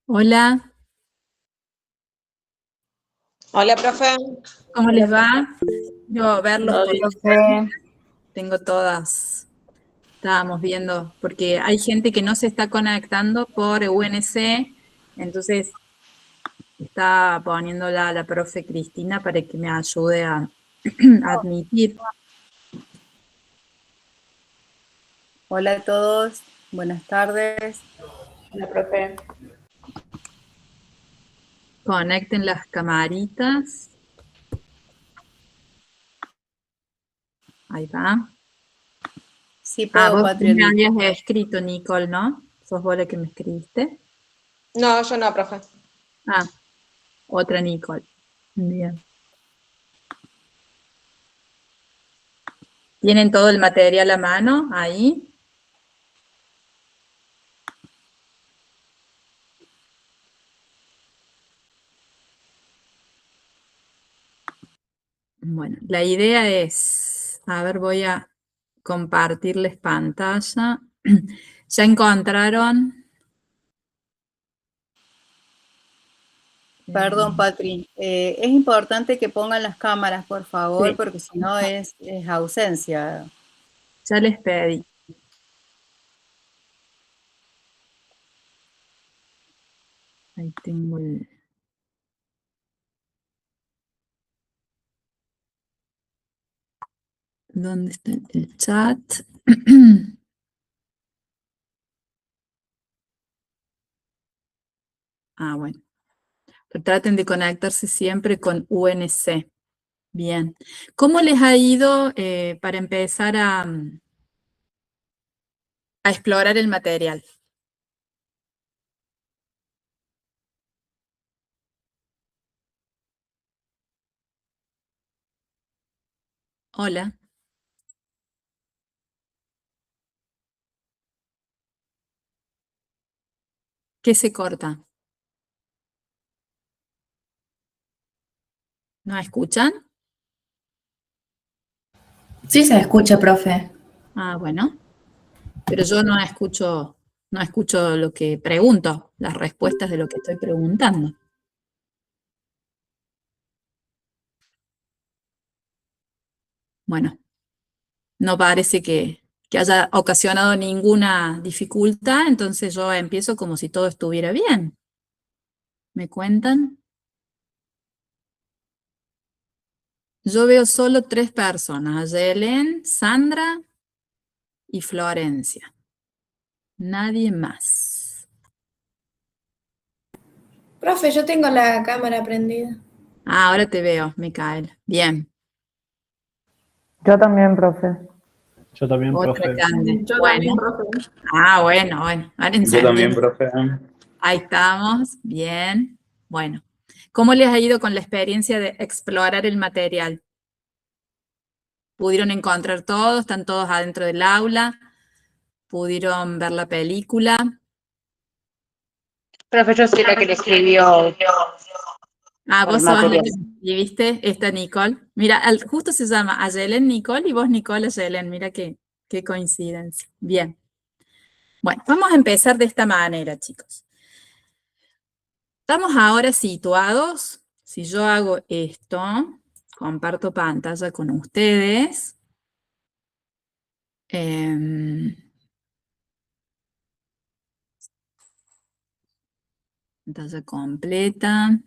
Hola, Hola, profe. ¿cómo les va? Quiero verlos Todo por bien, las profe. tengo todas. Estábamos viendo, porque hay gente que no se está conectando por UNC, entonces está poniéndola a la profe Cristina para que me ayude a admitir. Hola a todos, buenas tardes. Hola, profe. Conecten las camaritas. Ahí va. Sí Ah, puedo, vos me Patriot. habías escrito, Nicole, ¿no? ¿Sos vos la que me escribiste? No, yo no, profe. Ah, otra Nicole. Bien. ¿Tienen todo el material a mano ahí? Bueno, la idea es, a ver, voy a compartirles pantalla. ¿Ya encontraron? Perdón, Patri. Es importante que pongan las cámaras, por favor, Sí, porque si no es ausencia. ya les pedí. Ahí tengo el... ¿Dónde está el chat? Ah, bueno. Pero traten de conectarse siempre con UNC. Bien. ¿Cómo les ha ido para empezar a explorar el material? Hola. ¿Qué se corta? ¿No escuchan? Sí se escucha, profe. Ah, bueno. Pero yo no escucho lo que pregunto, las respuestas de lo que estoy preguntando. Bueno, no parece que haya ocasionado ninguna dificultad, entonces yo empiezo como si todo estuviera bien. ¿Me cuentan? Yo veo solo tres personas, Yelen, Sandra y Florencia. Nadie más. Profe, yo tengo la cámara prendida. Ah, ahora te veo, Micael. Bien. Yo también, profe. Yo también, Otra profe. grande. Yo Bueno. también, profe. Ah, bueno, bueno. Ahora Yo encendí. también, profe. Ahí estamos, bien. Bueno, ¿cómo les ha ido con la experiencia de explorar el material? ¿Pudieron encontrar todo? ¿Están todos adentro del aula? ¿Pudieron ver la película? Profe, yo soy la que le escribió Ah, por el vos sos la material. que me escribiste, esta Nicole. Mira, justo se llama Ayelen Nicole y vos Nicole Ayelen. Mira qué coincidencia. Bien. Bueno, vamos a empezar de esta manera, chicos. Estamos ahora situados. Si yo hago esto, comparto pantalla con ustedes. Em, Pantalla completa.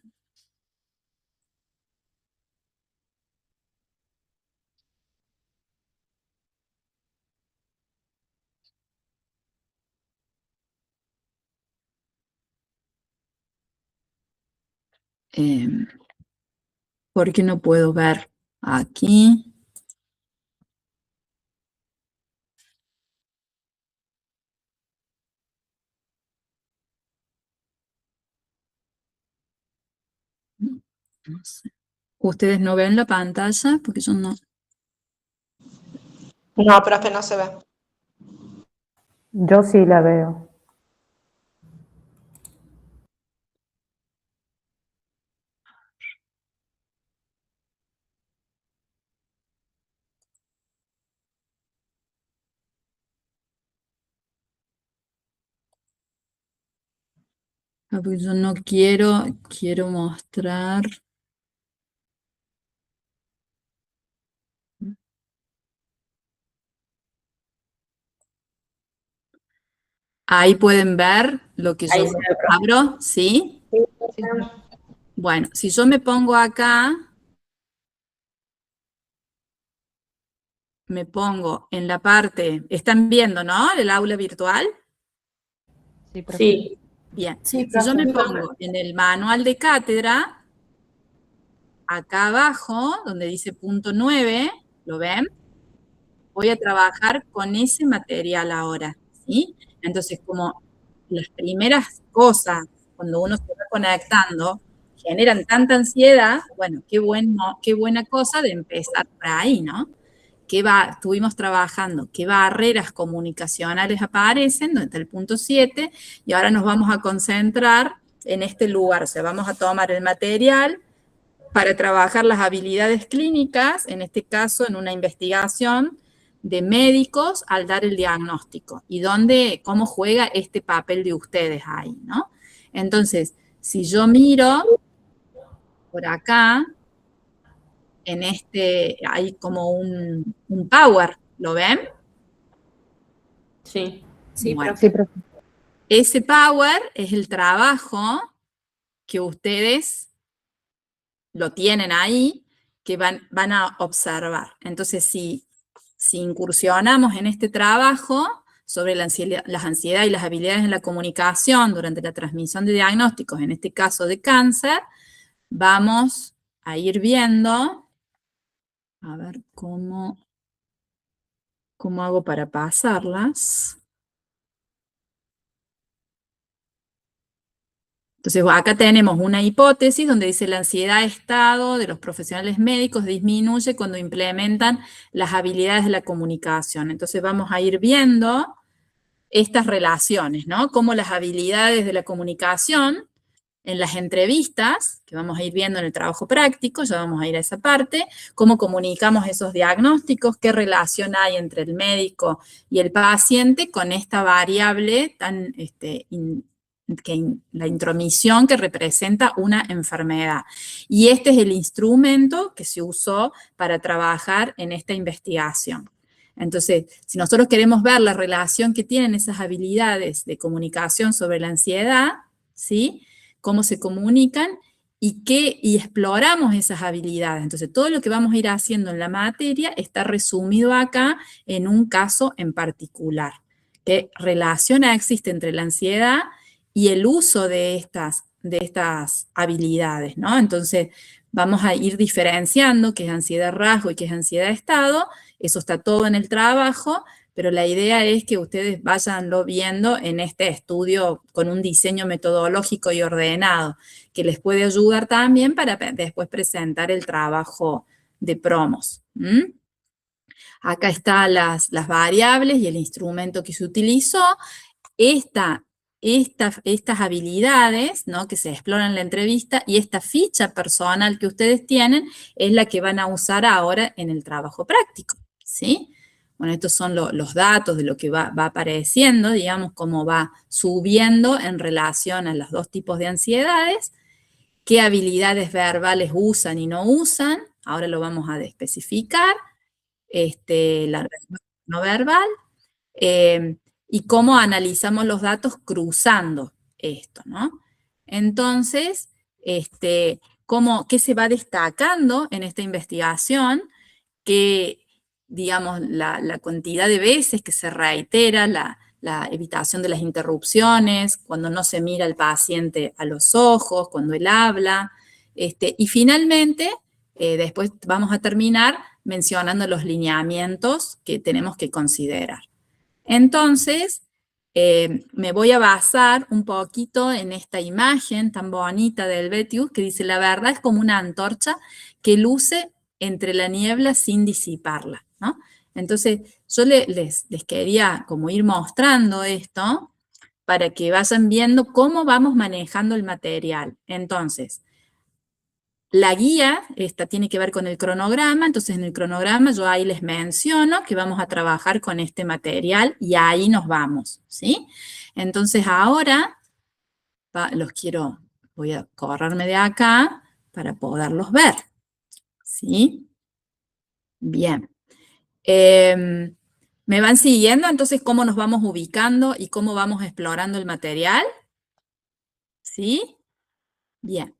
Em, ¿Por qué no puedo ver aquí? No sé. ¿Ustedes no ven la pantalla? Porque yo no. No, profe, no se ve. Yo sí la veo. Porque yo no quiero mostrar. Ahí pueden ver lo que Ahí yo se ve, profe. abro, ¿sí? Bueno, si yo me pongo acá, me pongo en la parte, están viendo, ¿no? El aula virtual. Sí, profe. Sí. Bien, Sí, si yo me profe. pongo en el manual de cátedra, acá abajo, donde dice punto 9, ¿lo ven? Voy a trabajar con ese material ahora, ¿sí? Entonces, como las primeras cosas, cuando uno se va conectando, generan tanta ansiedad, bueno, qué buena cosa de empezar por ahí, ¿no? Estuvimos trabajando, qué barreras comunicacionales aparecen, donde está el punto 7, y ahora nos vamos a concentrar en este lugar, o sea, vamos a tomar el material para trabajar las habilidades clínicas, en este caso en una investigación de médicos al dar el diagnóstico y cómo juega este papel de ustedes ahí, ¿no? Entonces, si yo miro por acá, hay como un power, ¿lo ven? Sí. Sí, Bueno, profe. Sí, profe. ese power es el trabajo que ustedes lo tienen ahí, que van a observar. Entonces, si incursionamos en este trabajo sobre las ansiedades y las habilidades en la comunicación durante la transmisión de diagnósticos, en este caso de cáncer, vamos a ir viendo, a ver cómo hago para pasarlas. Entonces, acá tenemos una hipótesis donde dice la ansiedad estado de los profesionales médicos disminuye cuando implementan las habilidades de la comunicación. Entonces, vamos a ir viendo estas relaciones, ¿no? Cómo las habilidades de la comunicación en las entrevistas, que vamos a ir viendo en el trabajo práctico, ya vamos a ir a esa parte, cómo comunicamos esos diagnósticos, qué relación hay entre el médico y el paciente con esta variable tan la intromisión que representa una enfermedad. Y este es el instrumento que se usó para trabajar en esta investigación. Entonces, si nosotros queremos ver la relación que tienen esas habilidades de comunicación sobre la ansiedad, ¿sí? Cómo se comunican y exploramos esas habilidades. Entonces, todo lo que vamos a ir haciendo en la materia está resumido acá en un caso en particular. ¿Qué relación existe entre la ansiedad y el uso de estas habilidades, ¿no? Entonces, vamos a ir diferenciando qué es ansiedad rasgo y qué es ansiedad estado. Eso está todo en el trabajo, pero la idea es que ustedes vayanlo viendo en este estudio con un diseño metodológico y ordenado, que les puede ayudar también para después presentar el trabajo de promos. Acá están las variables y el instrumento que se utilizó. Estas habilidades, ¿no?, que se exploran en la entrevista y esta ficha personal que ustedes tienen es la que van a usar ahora en el trabajo práctico, ¿sí? Bueno, estos son los datos de lo que va apareciendo, digamos, cómo va subiendo en relación a los dos tipos de ansiedades, qué habilidades verbales usan y no usan, ahora lo vamos a especificar, la respuesta no verbal, y cómo analizamos los datos cruzando esto, ¿no? Entonces, qué se va destacando en esta investigación, que, digamos, la cantidad de veces que se reitera la evitación de las interrupciones, cuando no se mira al paciente a los ojos, cuando él habla, y finalmente, después vamos a terminar mencionando los lineamientos que tenemos que considerar. Entonces, me voy a basar un poquito en esta imagen tan bonita del Helvetius que dice, la verdad es como una antorcha que luce entre la niebla sin disiparla, ¿no? Entonces, yo les quería como ir mostrando esto para que vayan viendo cómo vamos manejando el material. Entonces, la guía, esta tiene que ver con el cronograma, entonces en el cronograma yo ahí les menciono que vamos a trabajar con este material y ahí nos vamos, ¿sí? Entonces ahora voy a correrme de acá para poderlos ver, ¿sí? Bien. ¿Me van siguiendo? Entonces, ¿cómo nos vamos ubicando y cómo vamos explorando el material? ¿Sí? Bien.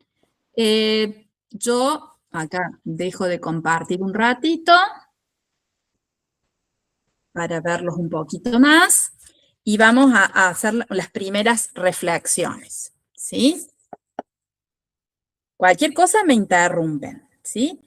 Yo acá dejo de compartir un ratito para verlos un poquito más y vamos a hacer las primeras reflexiones, ¿sí? Cualquier cosa me interrumpen, ¿sí?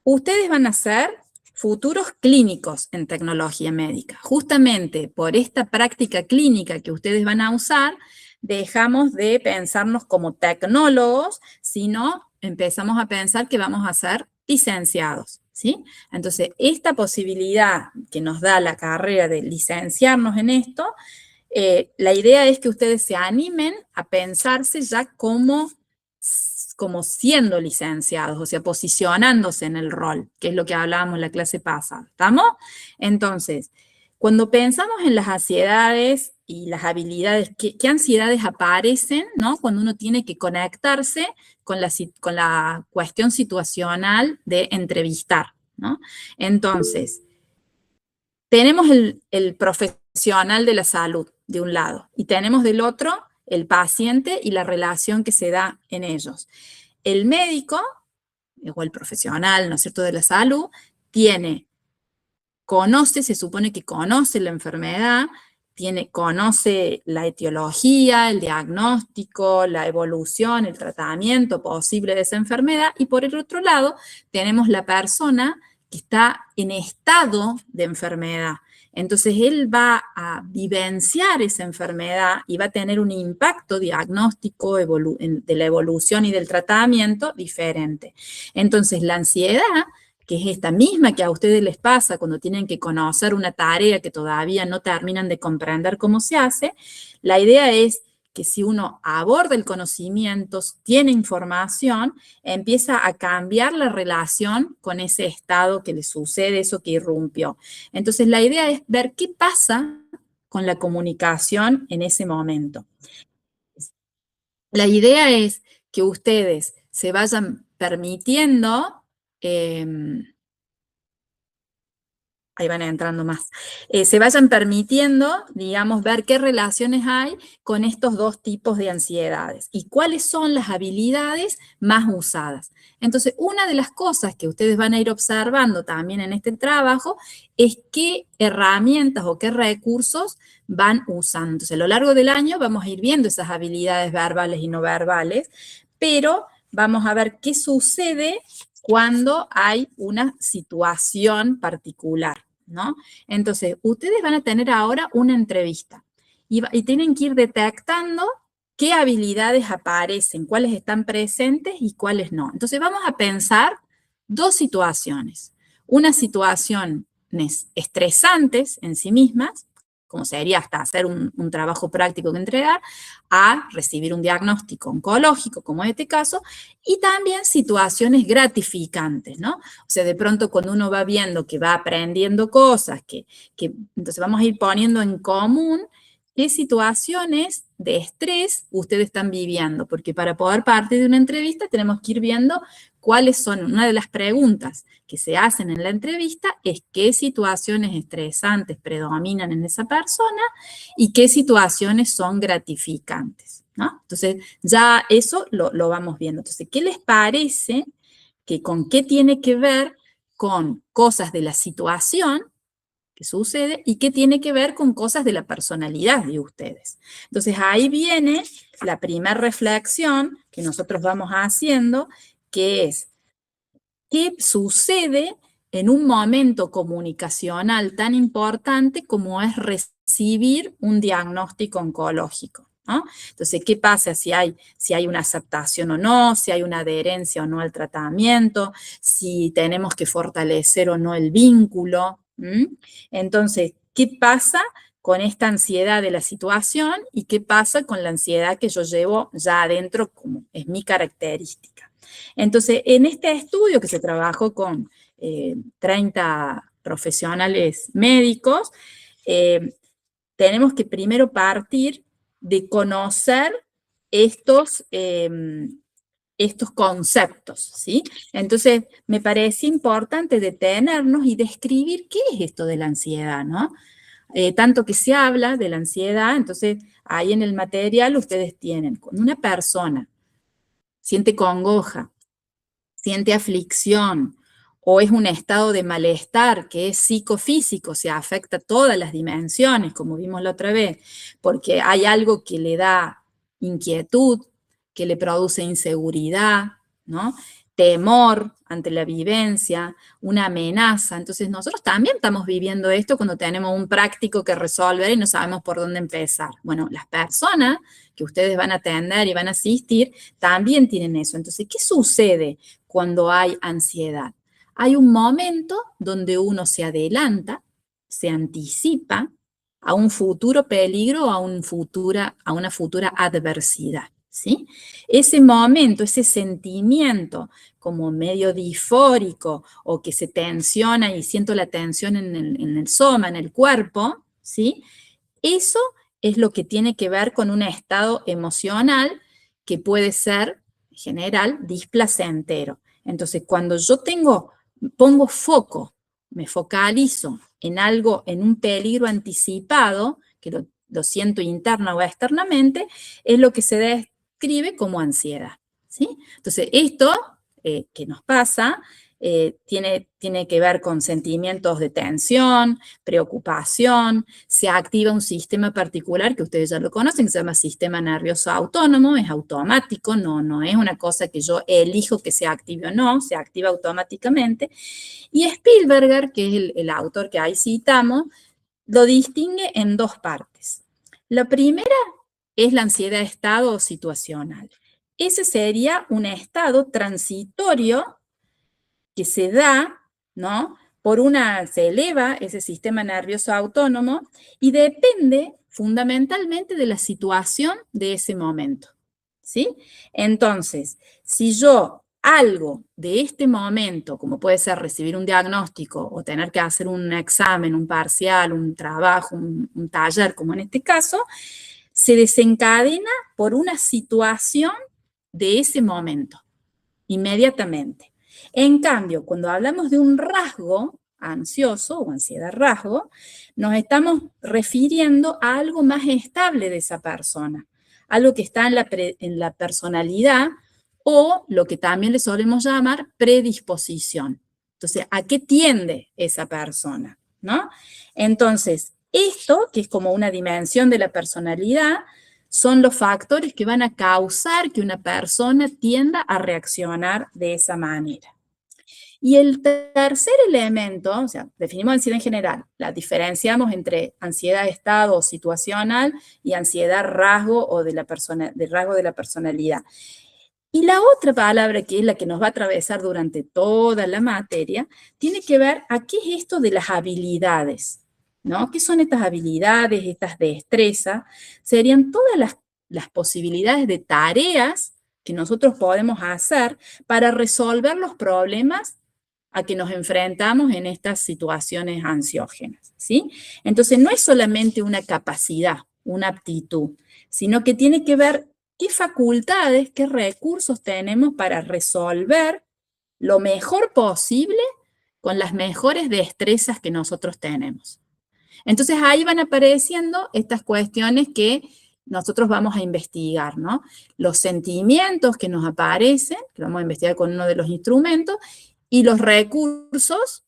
Ustedes van a ser futuros clínicos en tecnología médica. Justamente por esta práctica clínica que ustedes van a usar, dejamos de pensarnos como tecnólogos, sino empezamos a pensar que vamos a ser licenciados, ¿sí? Entonces, esta posibilidad que nos da la carrera de licenciarnos en esto, la idea es que ustedes se animen a pensarse ya como siendo licenciados, o sea, posicionándose en el rol, que es lo que hablábamos en la clase pasada, ¿estamos? Entonces, cuando pensamos en las ansiedades y las habilidades, ¿qué ansiedades aparecen, ¿no? Cuando uno tiene que conectarse con la cuestión situacional de entrevistar, ¿no? Entonces, tenemos el profesional de la salud de un lado y tenemos del otro el paciente y la relación que se da en ellos. El médico, o el profesional, ¿no es cierto?, de la salud, se supone que conoce la enfermedad, conoce la etiología, el diagnóstico, la evolución, el tratamiento posible de esa enfermedad, y por el otro lado tenemos la persona que está en estado de enfermedad. Entonces, él va a vivenciar esa enfermedad y va a tener un impacto diagnóstico de la evolución y del tratamiento diferente. Entonces, la ansiedad, que es esta misma que a ustedes les pasa cuando tienen que conocer una tarea que todavía no terminan de comprender cómo se hace, la idea es que si uno aborda el conocimiento, tiene información, empieza a cambiar la relación con ese estado que le sucede, eso que irrumpió. Entonces, la idea es ver qué pasa con la comunicación en ese momento. La idea es que ustedes se vayan permitiendo, ahí van entrando más, se vayan permitiendo, digamos, ver qué relaciones hay con estos dos tipos de ansiedades y cuáles son las habilidades más usadas. Entonces, una de las cosas que ustedes van a ir observando también en este trabajo es qué herramientas o qué recursos van usando. Entonces, a lo largo del año vamos a ir viendo esas habilidades verbales y no verbales, pero vamos a ver qué sucede cuando hay una situación particular, ¿no? Entonces, ustedes van a tener ahora una entrevista y tienen que ir detectando qué habilidades aparecen, cuáles están presentes y cuáles no. Entonces, vamos a pensar dos situaciones. Una situación estresantes en sí mismas, como sería hasta hacer un trabajo práctico que entregar, a recibir un diagnóstico oncológico, como en este caso, y también situaciones gratificantes, ¿no? O sea, de pronto cuando uno va viendo que va aprendiendo cosas, entonces vamos a ir poniendo en común qué situaciones de estrés ustedes están viviendo, porque para poder partir de una entrevista tenemos que ir viendo cuáles son, una de las preguntas que se hacen en la entrevista es qué situaciones estresantes predominan en esa persona y qué situaciones son gratificantes, ¿no? Entonces, ya eso lo vamos viendo. Entonces, ¿qué les parece que con qué tiene que ver con cosas de la situación que sucede y qué tiene que ver con cosas de la personalidad de ustedes? Entonces, ahí viene la primera reflexión que nosotros vamos haciendo, que es, ¿qué sucede en un momento comunicacional tan importante como es recibir un diagnóstico oncológico, ¿no? Entonces, ¿qué pasa si hay una aceptación o no, si hay una adherencia o no al tratamiento, si tenemos que fortalecer o no el vínculo? Entonces, ¿qué pasa con esta ansiedad de la situación y qué pasa con la ansiedad que yo llevo ya adentro, como es mi característica? Entonces, en este estudio que se trabajó con 30 profesionales médicos, tenemos que primero partir de conocer estos conceptos, ¿sí? Entonces, me parece importante detenernos y describir qué es esto de la ansiedad, ¿no? Tanto que se habla de la ansiedad, entonces ahí en el material ustedes tienen, cuando una persona siente congoja, siente aflicción, o es un estado de malestar que es psicofísico, o sea, afecta todas las dimensiones, como vimos la otra vez, porque hay algo que le da inquietud, que le produce inseguridad, ¿no? Temor ante la vivencia, una amenaza. Entonces nosotros también estamos viviendo esto cuando tenemos un práctico que resolver y no sabemos por dónde empezar. Bueno, las personas que ustedes van a atender y van a asistir también tienen eso. Entonces, ¿qué sucede cuando hay ansiedad? Hay un momento donde uno se adelanta, se anticipa a un futuro peligro o a una futura adversidad, ¿sí? Ese momento, ese sentimiento como medio disfórico o que se tensiona y siento la tensión en el soma, en el cuerpo, ¿sí? Eso es lo que tiene que ver con un estado emocional que puede ser, en general, displacentero. Entonces, cuando yo pongo foco, me focalizo en algo, en un peligro anticipado, que lo siento interna o externamente, es lo que se describe como ansiedad, ¿sí? Entonces, esto que nos pasa tiene que ver con sentimientos de tensión, preocupación, se activa un sistema particular que ustedes ya lo conocen, que se llama sistema nervioso autónomo, es automático, no es una cosa que yo elijo que se active o no, se activa automáticamente. Y Spielberger, que es el autor que ahí citamos, lo distingue en dos partes. La primera es la ansiedad de estado o situacional. Ese sería un estado transitorio que se da, ¿no? Se eleva ese sistema nervioso autónomo y depende fundamentalmente de la situación de ese momento, ¿sí? Entonces, si yo algo de este momento, como puede ser recibir un diagnóstico o tener que hacer un examen, un parcial, un trabajo, un taller, como en este caso, se desencadena por una situación de ese momento, inmediatamente. En cambio, cuando hablamos de un rasgo ansioso o ansiedad rasgo, nos estamos refiriendo a algo más estable de esa persona, algo que está en la personalidad o lo que también le solemos llamar predisposición. Entonces, ¿a qué tiende esa persona? ¿No? Entonces, esto, que es como una dimensión de la personalidad, son los factores que van a causar que una persona tienda a reaccionar de esa manera. Y el tercer elemento, o sea, definimos ansiedad en general, la diferenciamos entre ansiedad de estado o situacional y ansiedad rasgo o de rasgo de la personalidad. Y la otra palabra, que es la que nos va a atravesar durante toda la materia, tiene que ver a qué es esto de las habilidades, ¿no? ¿Qué son estas habilidades, estas destrezas? Serían todas las posibilidades de tareas que nosotros podemos hacer para resolver los problemas a que nos enfrentamos en estas situaciones ansiógenas, ¿sí? Entonces, no es solamente una capacidad, una aptitud, sino que tiene que ver qué facultades, qué recursos tenemos para resolver lo mejor posible con las mejores destrezas que nosotros tenemos. Entonces, ahí van apareciendo estas cuestiones que nosotros vamos a investigar, ¿no? Los sentimientos que nos aparecen, que vamos a investigar con uno de los instrumentos, y los recursos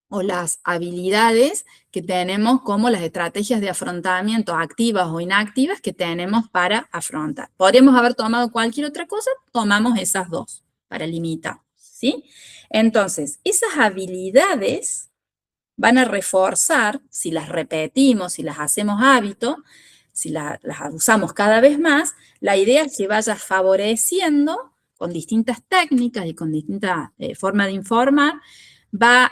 o las habilidades que tenemos como las estrategias de afrontamiento activas o inactivas que tenemos para afrontar. Podríamos haber tomado cualquier otra cosa, tomamos esas dos para limitar, ¿sí? Entonces, esas habilidades van a reforzar, si las repetimos, si las hacemos hábito, si las usamos cada vez más, la idea es que vaya favoreciendo con distintas técnicas y con distintas formas de informar, va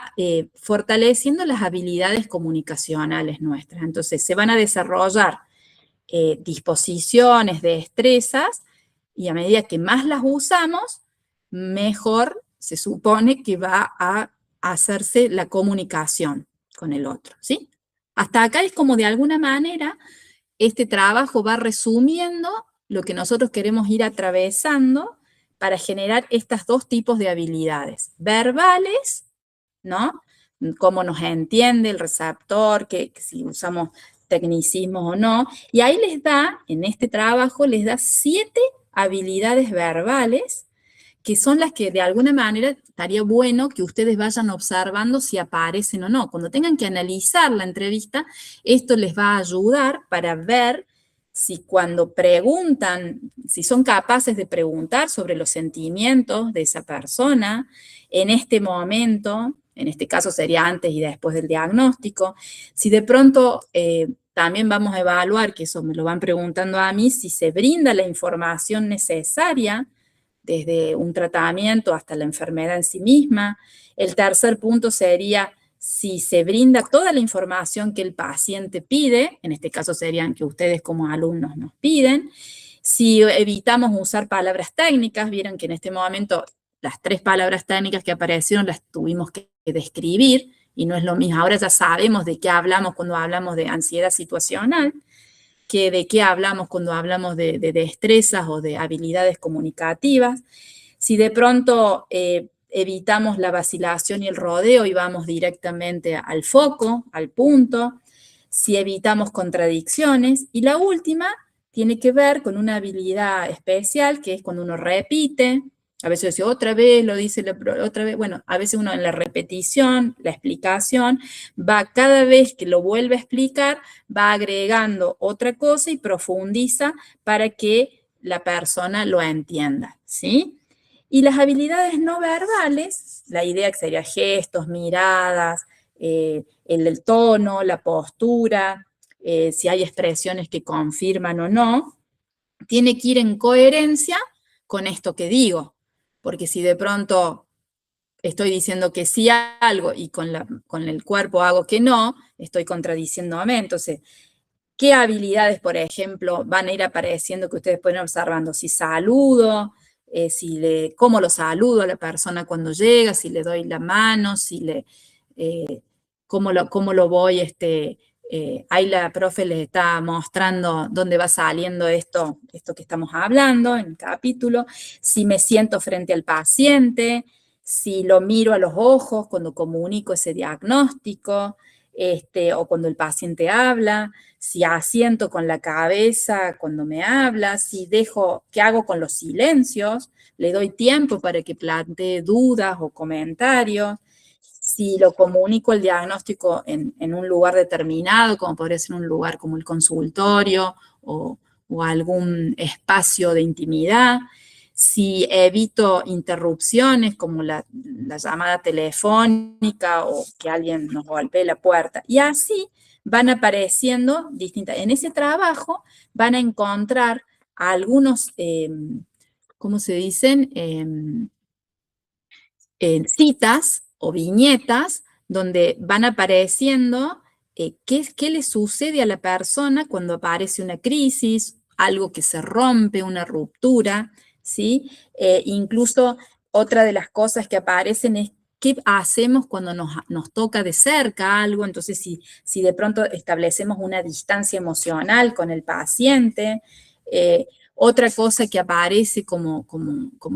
fortaleciendo las habilidades comunicacionales nuestras. Entonces, se van a desarrollar disposiciones, destrezas, y a medida que más las usamos, mejor se supone que va a hacerse la comunicación con el otro, ¿sí? Hasta acá es como de alguna manera este trabajo va resumiendo lo que nosotros queremos ir atravesando para generar estos dos tipos de habilidades. Verbales, ¿no? Cómo nos entiende el receptor, que si usamos tecnicismos o no. Y ahí les da, en este trabajo, les da 7 habilidades verbales que son las que de alguna manera estaría bueno que ustedes vayan observando si aparecen o no. Cuando tengan que analizar la entrevista, esto les va a ayudar para ver si cuando preguntan, si son capaces de preguntar sobre los sentimientos de esa persona en este momento, en este caso sería antes y después del diagnóstico, si de pronto también vamos a evaluar, que eso me lo van preguntando a mí, si se brinda la información necesaria desde un tratamiento hasta la enfermedad en sí misma. El tercer punto sería si se brinda toda la información que el paciente pide, en este caso serían que ustedes como alumnos nos piden, si evitamos usar palabras técnicas, vieron que en este momento las 3 palabras técnicas que aparecieron las tuvimos que describir, y no es lo mismo, ahora ya sabemos de qué hablamos cuando hablamos de ansiedad situacional, que de qué hablamos cuando hablamos de destrezas o de habilidades comunicativas. Si de pronto evitamos la vacilación y el rodeo y vamos directamente al foco, al punto, si evitamos contradicciones. Y la última tiene que ver con una habilidad especial, que es cuando uno repite. A veces dice otra vez, lo dice otra vez. Bueno, a veces uno en la repetición, la explicación, va cada vez que lo vuelve a explicar, va agregando otra cosa y profundiza para que la persona lo entienda, ¿sí? Y las habilidades no verbales, la idea que sería gestos, miradas, el tono, la postura, si hay expresiones que confirman o no, tiene que ir en coherencia con esto que digo. Porque si de pronto estoy diciendo que sí a algo y con el cuerpo hago que no, estoy contradiciéndome. Entonces, ¿qué habilidades, por ejemplo, van a ir apareciendo que ustedes pueden ir observando? Si saludo, cómo lo saludo a la persona cuando llega, si le doy la mano, cómo lo voy, ahí la profe les está mostrando dónde va saliendo esto que estamos hablando en el capítulo, si me siento frente al paciente, si lo miro a los ojos cuando comunico ese diagnóstico, o cuando el paciente habla, si asiento con la cabeza cuando me habla, qué hago con los silencios, le doy tiempo para que plantee dudas o comentarios, si lo comunico el diagnóstico en un lugar determinado, como podría ser un lugar como el consultorio o algún espacio de intimidad, si evito interrupciones como la llamada telefónica o que alguien nos golpee la puerta. Y así van apareciendo distintas. En ese trabajo van a encontrar algunos, ¿cómo se dicen? Citas o viñetas donde van apareciendo qué le sucede a la persona cuando aparece una crisis, algo que se rompe, una ruptura, ¿sí? Incluso otra de las cosas que aparecen es qué hacemos cuando nos toca de cerca algo. Entonces, si de pronto establecemos una distancia emocional con el paciente. Otra cosa que aparece como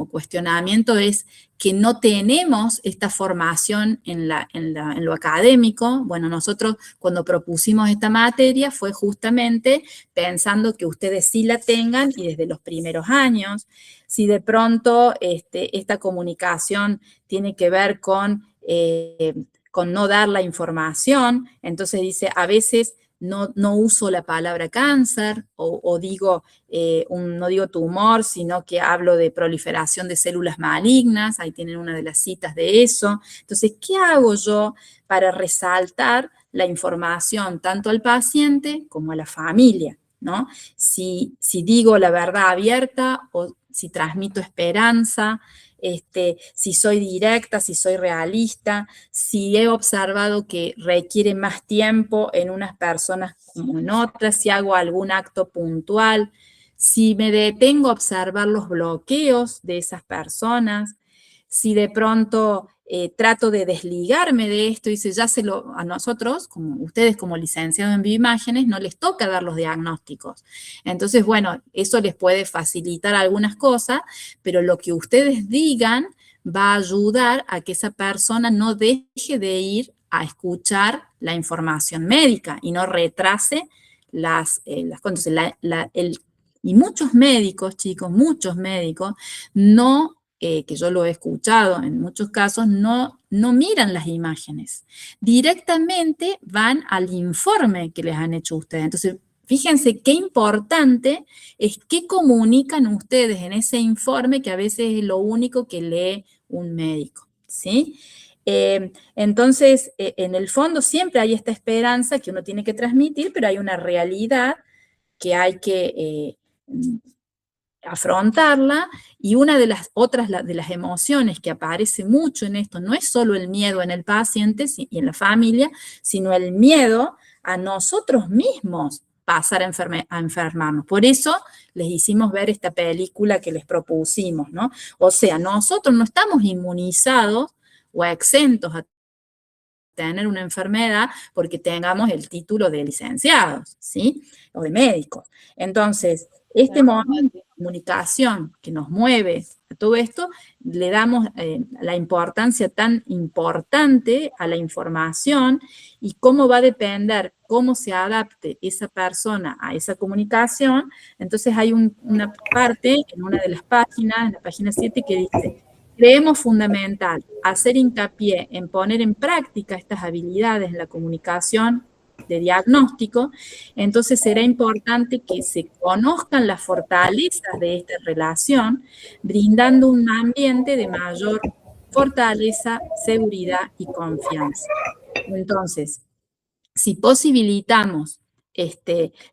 cuestionamiento es que no tenemos esta formación en lo académico. Bueno, nosotros cuando propusimos esta materia fue justamente pensando que ustedes sí la tengan y desde los primeros años. Si de pronto esta comunicación tiene que ver con no dar la información, entonces dice, a veces no uso la palabra cáncer o digo, no digo tumor, sino que hablo de proliferación de células malignas, ahí tienen una de las citas de eso. Entonces, ¿qué hago yo para resaltar la información tanto al paciente como a la familia, ¿no? Si digo la verdad abierta o si transmito esperanza, si soy directa, si soy realista, si he observado que requiere más tiempo en unas personas como en otras, si hago algún acto puntual, si me detengo a observar los bloqueos de esas personas, si de pronto trato de desligarme de esto, dice, a nosotros, como ustedes como licenciados en bioimágenes, no les toca dar los diagnósticos. Entonces, bueno, eso les puede facilitar algunas cosas, pero lo que ustedes digan va a ayudar a que esa persona no deje de ir a escuchar la información médica y no retrase las cosas. Y muchos médicos, chicos, muchos médicos, no, que yo lo he escuchado en muchos casos, no miran las imágenes. Directamente van al informe que les han hecho ustedes. Entonces, fíjense qué importante es qué comunican ustedes en ese informe, que a veces es lo único que lee un médico, ¿sí? Entonces, en el fondo siempre hay esta esperanza que uno tiene que transmitir, pero hay una realidad que hay que afrontarla, y una de las otras de las emociones que aparece mucho en esto no es solo el miedo en el paciente y en la familia, sino el miedo a nosotros mismos pasar a enfermarnos. Por eso les hicimos ver esta película que les propusimos, ¿no? O sea, nosotros no estamos inmunizados o exentos a tener una enfermedad porque tengamos el título de licenciados, ¿sí? O de médicos. Entonces, este momento de comunicación que nos mueve a todo esto, le damos la importancia tan importante a la información y cómo va a depender, cómo se adapte esa persona a esa comunicación. Entonces hay una parte en una de las páginas, en la página 7, que dice: creemos fundamental hacer hincapié en poner en práctica estas habilidades en la comunicación de diagnóstico. Entonces será importante que se conozcan las fortalezas de esta relación, brindando un ambiente de mayor fortaleza, seguridad y confianza. Entonces, si posibilitamos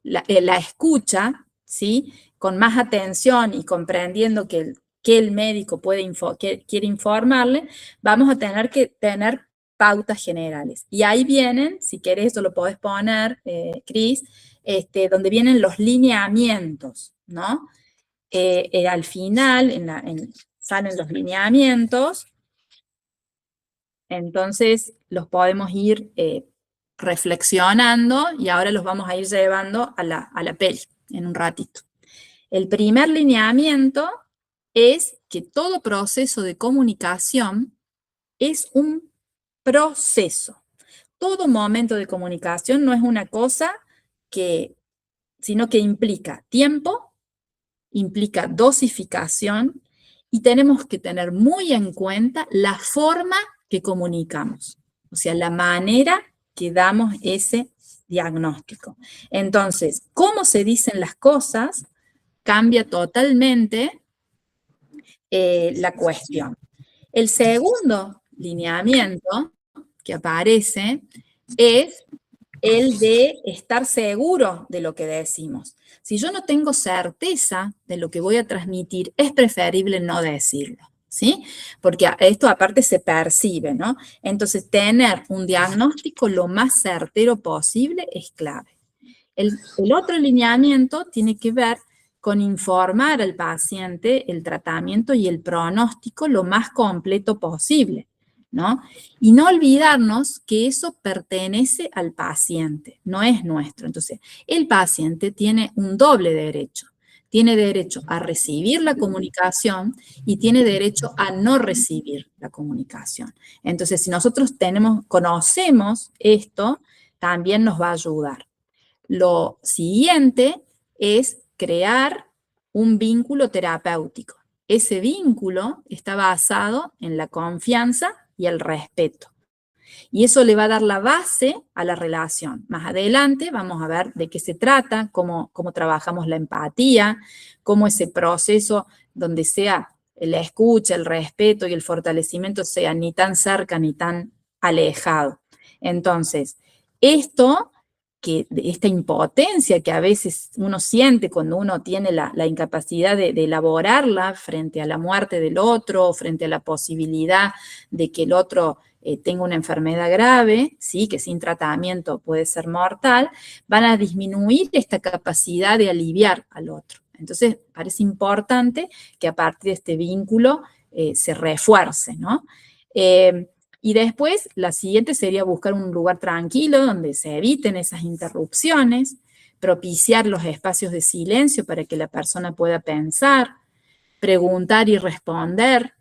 la escucha, ¿sí?, con más atención y comprendiendo que el médico quiere informarle, vamos a tener que tener pautas generales. Y ahí vienen, si querés, eso lo podés poner, Cris, donde vienen los lineamientos, ¿no? Al final, salen los lineamientos, entonces los podemos ir reflexionando, y ahora los vamos a ir llevando a la peli en un ratito. El primer lineamiento es que todo proceso de comunicación es un proceso. Todo momento de comunicación no es una cosa sino que implica tiempo, implica dosificación, y tenemos que tener muy en cuenta la forma que comunicamos, o sea, la manera que damos ese diagnóstico. Entonces, cómo se dicen las cosas cambia totalmente la cuestión. El segundo lineamiento que aparece es el de estar seguro de lo que decimos. Si yo no tengo certeza de lo que voy a transmitir, es preferible no decirlo, ¿sí? Porque esto aparte se percibe, ¿no? Entonces, tener un diagnóstico lo más certero posible es clave. El otro lineamiento tiene que ver con informar al paciente el tratamiento y el pronóstico lo más completo posible, ¿no? Y no olvidarnos que eso pertenece al paciente, no es nuestro. Entonces, el paciente tiene un doble derecho. Tiene derecho a recibir la comunicación y tiene derecho a no recibir la comunicación. Entonces, si nosotros conocemos esto, también nos va a ayudar. Lo siguiente es crear un vínculo terapéutico. Ese vínculo está basado en la confianza y el respeto. Y eso le va a dar la base a la relación. Más adelante vamos a ver de qué se trata, cómo trabajamos la empatía, cómo ese proceso donde sea la escucha, el respeto y el fortalecimiento sea ni tan cerca ni tan alejado. Entonces, esta impotencia que a veces uno siente cuando uno tiene la incapacidad de elaborarla frente a la muerte del otro, frente a la posibilidad de que el otro tenga una enfermedad grave, ¿sí?, que sin tratamiento puede ser mortal, van a disminuir esta capacidad de aliviar al otro. Entonces, parece importante que a partir de este vínculo se refuerce, ¿no? Y después, la siguiente sería buscar un lugar tranquilo donde se eviten esas interrupciones, propiciar los espacios de silencio para que la persona pueda pensar, preguntar y responder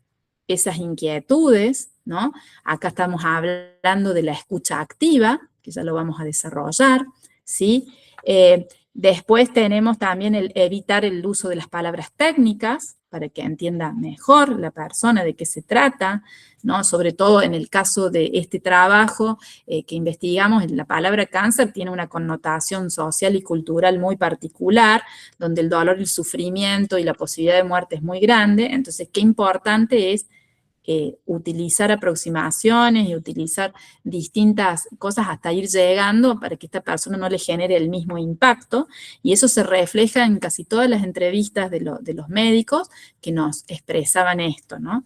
esas inquietudes, ¿no? Acá estamos hablando de la escucha activa, que ya lo vamos a desarrollar, ¿sí? Después tenemos también el evitar el uso de las palabras técnicas para que entienda mejor la persona de qué se trata, ¿no? Sobre todo en el caso de este trabajo que investigamos, la palabra cáncer tiene una connotación social y cultural muy particular, donde el dolor, el sufrimiento y la posibilidad de muerte es muy grande. Entonces, qué importante es utilizar aproximaciones y utilizar distintas cosas hasta ir llegando para que esta persona no le genere el mismo impacto, y eso se refleja en casi todas las entrevistas de los médicos que nos expresaban esto, ¿no?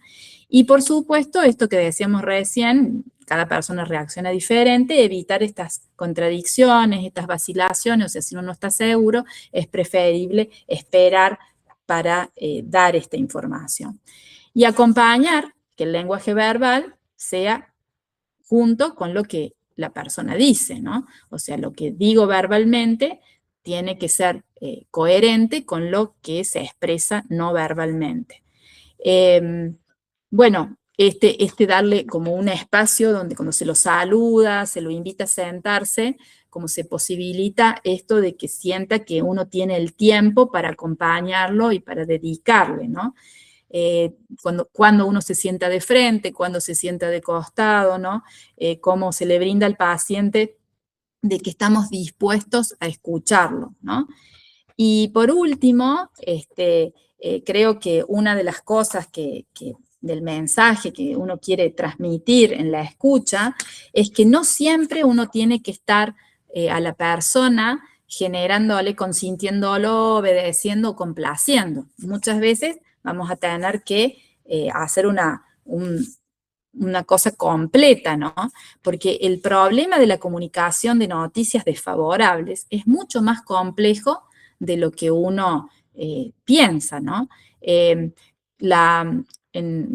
Y por supuesto, esto que decíamos recién, cada persona reacciona diferente, evitar estas contradicciones, estas vacilaciones, o sea, si uno no está seguro, es preferible esperar para dar esta información. Y acompañar que el lenguaje verbal sea junto con lo que la persona dice, ¿no? O sea, lo que digo verbalmente tiene que ser coherente con lo que se expresa no verbalmente. Bueno, darle como un espacio donde cuando se lo saluda, se lo invita a sentarse, como se posibilita esto de que sienta que uno tiene el tiempo para acompañarlo y para dedicarle, ¿no? Cuando uno se sienta de frente, cuando se sienta de costado, ¿no? Cómo se le brinda al paciente de que estamos dispuestos a escucharlo, ¿no? Y por último, creo que una de las cosas del mensaje que uno quiere transmitir en la escucha es que no siempre uno tiene que estar a la persona generándole, consintiéndolo, obedeciendo o complaciendo. Muchas veces vamos a tener que hacer una cosa completa, ¿no? Porque el problema de la comunicación de noticias desfavorables es mucho más complejo de lo que uno piensa, ¿no?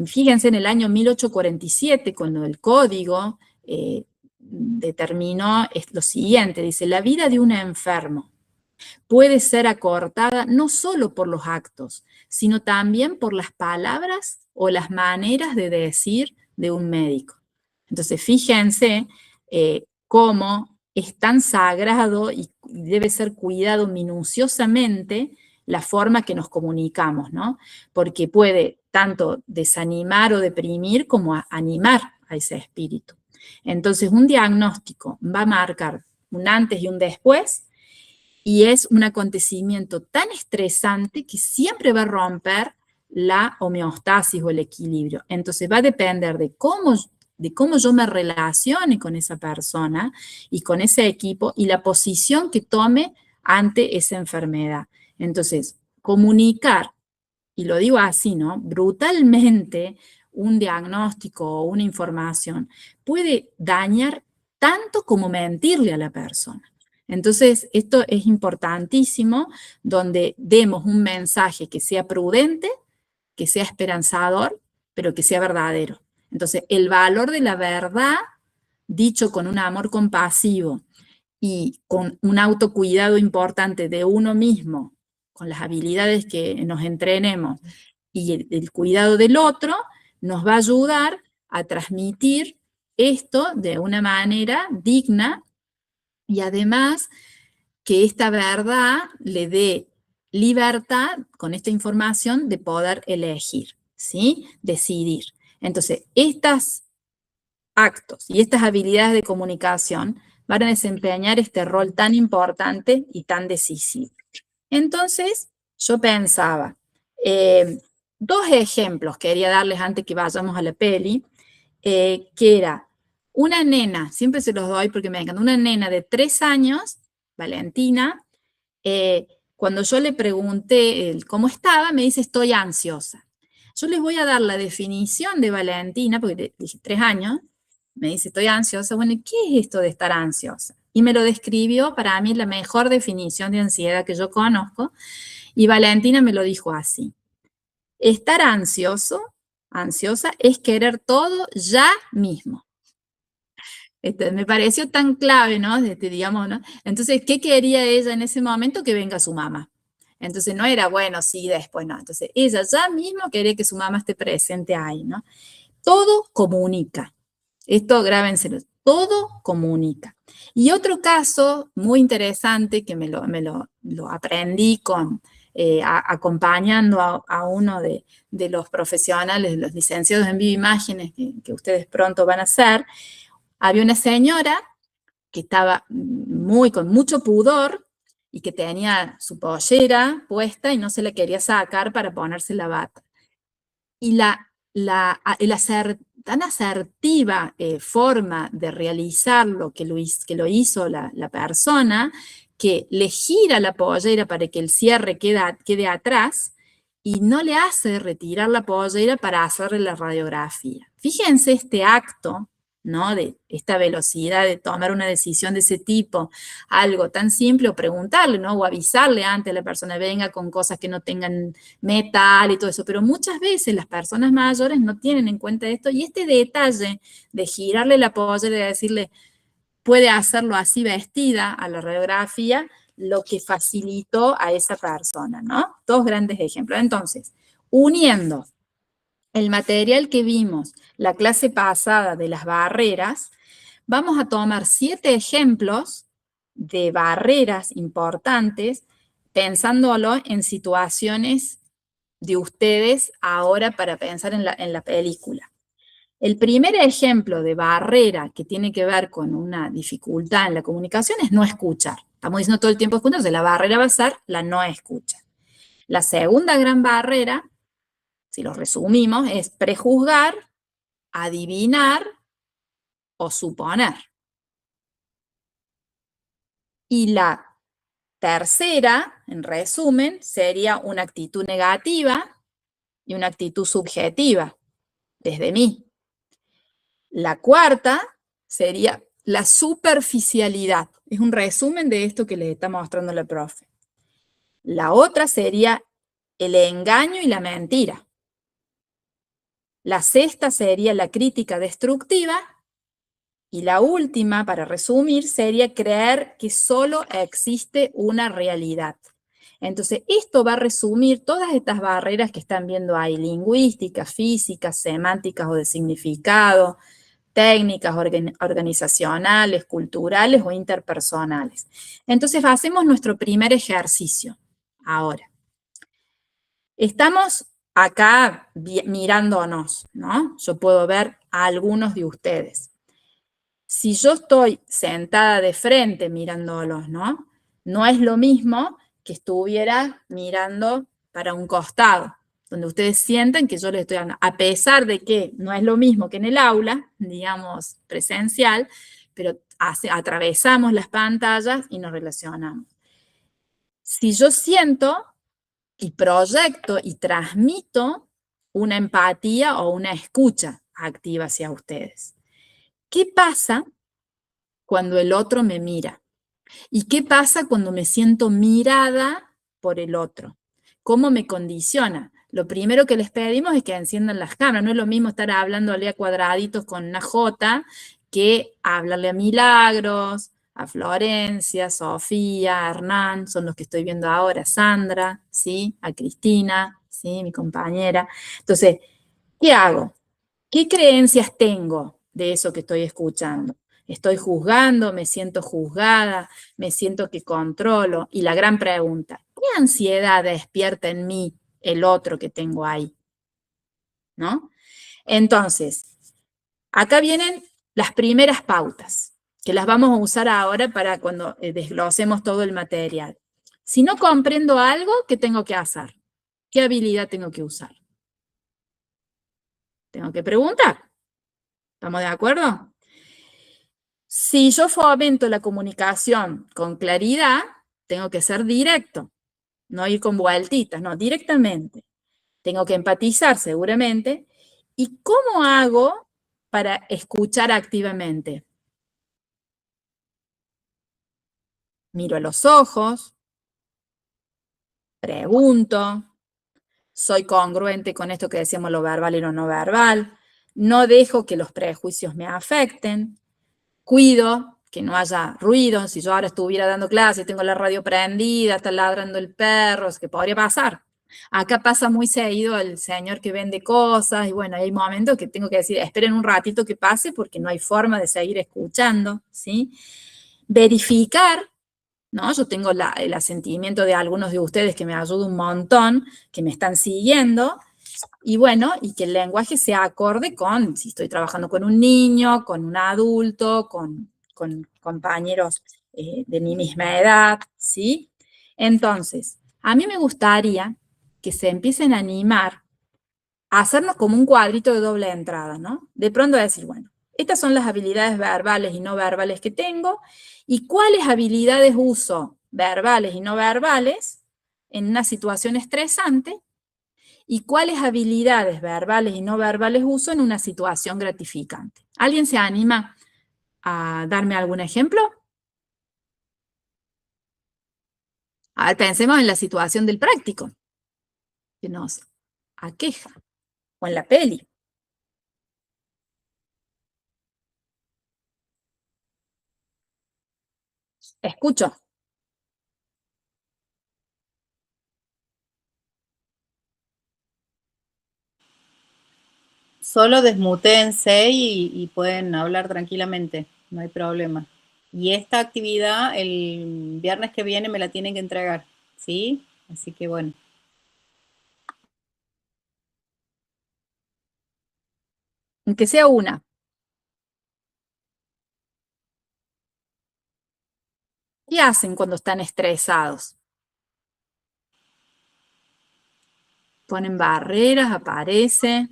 Fíjense, en el año 1847, cuando el código determinó lo siguiente, dice: la vida de un enfermo puede ser acortada no solo por los actos, sino también por las palabras o las maneras de decir de un médico. Entonces, fíjense cómo es tan sagrado y debe ser cuidado minuciosamente la forma que nos comunicamos, ¿no? Porque puede tanto desanimar o deprimir como animar a ese espíritu. Entonces, un diagnóstico va a marcar un antes y un después, y es un acontecimiento tan estresante que siempre va a romper la homeostasis o el equilibrio. Entonces va a depender de cómo yo me relacione con esa persona y con ese equipo y la posición que tome ante esa enfermedad. Entonces, comunicar, y lo digo así, ¿no? Brutalmente un diagnóstico o una información puede dañar tanto como mentirle a la persona. Entonces, esto es importantísimo, donde demos un mensaje que sea prudente, que sea esperanzador, pero que sea verdadero. Entonces, el valor de la verdad, dicho con un amor compasivo y con un autocuidado importante de uno mismo, con las habilidades que nos entrenemos y el cuidado del otro, nos va a ayudar a transmitir esto de una manera digna, y además que esta verdad le dé libertad con esta información de poder elegir, ¿sí? Decidir. Entonces, estos actos y estas habilidades de comunicación van a desempeñar este rol tan importante y tan decisivo. Entonces, yo pensaba, dos ejemplos quería darles antes que vayamos a la peli, que era una nena, siempre se los doy porque me encanta, una nena de 3 años, Valentina, cuando yo le pregunté cómo estaba, me dice: estoy ansiosa. Yo les voy a dar la definición de Valentina, porque le dije 3 años, me dice: estoy ansiosa. Bueno, ¿qué es esto de estar ansiosa? Y me lo describió, para mí, la mejor definición de ansiedad que yo conozco, y Valentina me lo dijo así: estar ansioso ansiosa es querer todo ya mismo. Me pareció tan clave, ¿no? Digamos, ¿no? Entonces, ¿qué quería ella en ese momento? Que venga su mamá. Entonces, no era, bueno, sí, después no. Entonces, ella ya mismo quería que su mamá esté presente ahí, ¿no? Todo comunica. Esto grábenselo. Todo comunica. Y otro caso muy interesante que me lo aprendí acompañando a uno de los profesionales, los licenciados en bioimágenes que ustedes pronto van a hacer. Había una señora que estaba con mucho pudor y que tenía su pollera puesta y no se la quería sacar para ponerse la bata. Y tan asertiva forma de realizarlo que lo hizo la persona, que le gira la pollera para que el cierre quede atrás y no le hace retirar la pollera para hacerle la radiografía. Fíjense este acto, ¿no? De esta velocidad de tomar una decisión de ese tipo, algo tan simple, o preguntarle, ¿no? O avisarle antes a la persona, venga con cosas que no tengan metal y todo eso, pero muchas veces las personas mayores no tienen en cuenta esto, y este detalle de girarle la pollera y decirle, puede hacerlo así vestida a la radiografía, lo que facilitó a esa persona, ¿no? Dos grandes ejemplos. Entonces, uniendo el material que vimos la clase pasada de las barreras, vamos a tomar 7 ejemplos de barreras importantes, pensándolo en situaciones de ustedes ahora para pensar en la película. El primer ejemplo de barrera que tiene que ver con una dificultad en la comunicación es no escuchar. Estamos diciendo todo el tiempo escuchar, entonces la barrera va a ser la no escucha. La segunda gran barrera, si lo resumimos, es prejuzgar, adivinar o suponer. Y la tercera, en resumen, sería una actitud negativa y una actitud subjetiva, desde mí. La cuarta sería la superficialidad. Es un resumen de esto que les está mostrando la profe. La otra sería el engaño y la mentira. La sexta sería la crítica destructiva. Y la última, para resumir, sería creer que solo existe una realidad. Entonces, esto va a resumir todas estas barreras que están viendo ahí, lingüísticas, físicas, semánticas o de significado, técnicas organizacionales, culturales o interpersonales. Entonces, hacemos nuestro primer ejercicio ahora. Estamos acá mirándonos, ¿no? Yo puedo ver a algunos de ustedes. Si yo estoy sentada de frente mirándolos, ¿no? No es lo mismo que estuviera mirando para un costado, donde ustedes sienten que yo les estoy hablando, a pesar de que no es lo mismo que en el aula, digamos, presencial, pero atravesamos las pantallas y nos relacionamos. Si yo siento y proyecto y transmito una empatía o una escucha activa hacia ustedes, ¿qué pasa cuando el otro me mira? ¿Y qué pasa cuando me siento mirada por el otro? ¿Cómo me condiciona? Lo primero que les pedimos es que enciendan las cámaras. No es lo mismo estar hablándole a cuadraditos con una J que hablarle a Milagros, a Florencia, Sofía, a Hernán, son los que estoy viendo ahora, Sandra, ¿sí? A Cristina, ¿sí? Mi compañera. Entonces, ¿qué hago? ¿Qué creencias tengo de eso que estoy escuchando? ¿Estoy juzgando? ¿Me siento juzgada? ¿Me siento que controlo? Y la gran pregunta, ¿qué ansiedad despierta en mí el otro que tengo ahí? ¿No? Entonces, acá vienen las primeras pautas, que las vamos a usar ahora para cuando desglosemos todo el material. Si no comprendo algo, ¿qué tengo que hacer? ¿Qué habilidad tengo que usar? Tengo que preguntar. ¿Estamos de acuerdo? Si yo fomento la comunicación con claridad, tengo que ser directo, no ir con vueltitas, no, directamente. Tengo que empatizar seguramente. ¿Y cómo hago para escuchar activamente? Miro a los ojos, pregunto, soy congruente con esto que decíamos, lo verbal y lo no verbal, no dejo que los prejuicios me afecten, cuido que no haya ruido. Si yo ahora estuviera dando clases, tengo la radio prendida, está ladrando el perro, es que podría pasar. Acá pasa muy seguido el señor que vende cosas y bueno, hay momentos que tengo que decir, esperen un ratito que pase porque no hay forma de seguir escuchando, ¿sí? Verificar, ¿no? Yo tengo el asentimiento de algunos de ustedes que me ayuda un montón, que me están siguiendo, y bueno, y que el lenguaje sea acorde con, si estoy trabajando con un niño, con un adulto, con compañeros de mi misma edad, ¿sí? Entonces, a mí me gustaría que se empiecen a animar a hacernos como un cuadrito de doble entrada, ¿no? De pronto a decir, bueno, estas son las habilidades verbales y no verbales que tengo, y cuáles habilidades uso verbales y no verbales en una situación estresante, y cuáles habilidades verbales y no verbales uso en una situación gratificante. ¿Alguien se anima a darme algún ejemplo? A ver, pensemos en la situación del práctico, que nos aqueja, o en la peli. Escucho. Solo desmutéense y pueden hablar tranquilamente, no hay problema. Y esta actividad el viernes que viene me la tienen que entregar, ¿sí? Así que bueno. Aunque sea una. ¿Qué hacen cuando están estresados? Ponen barreras, aparece.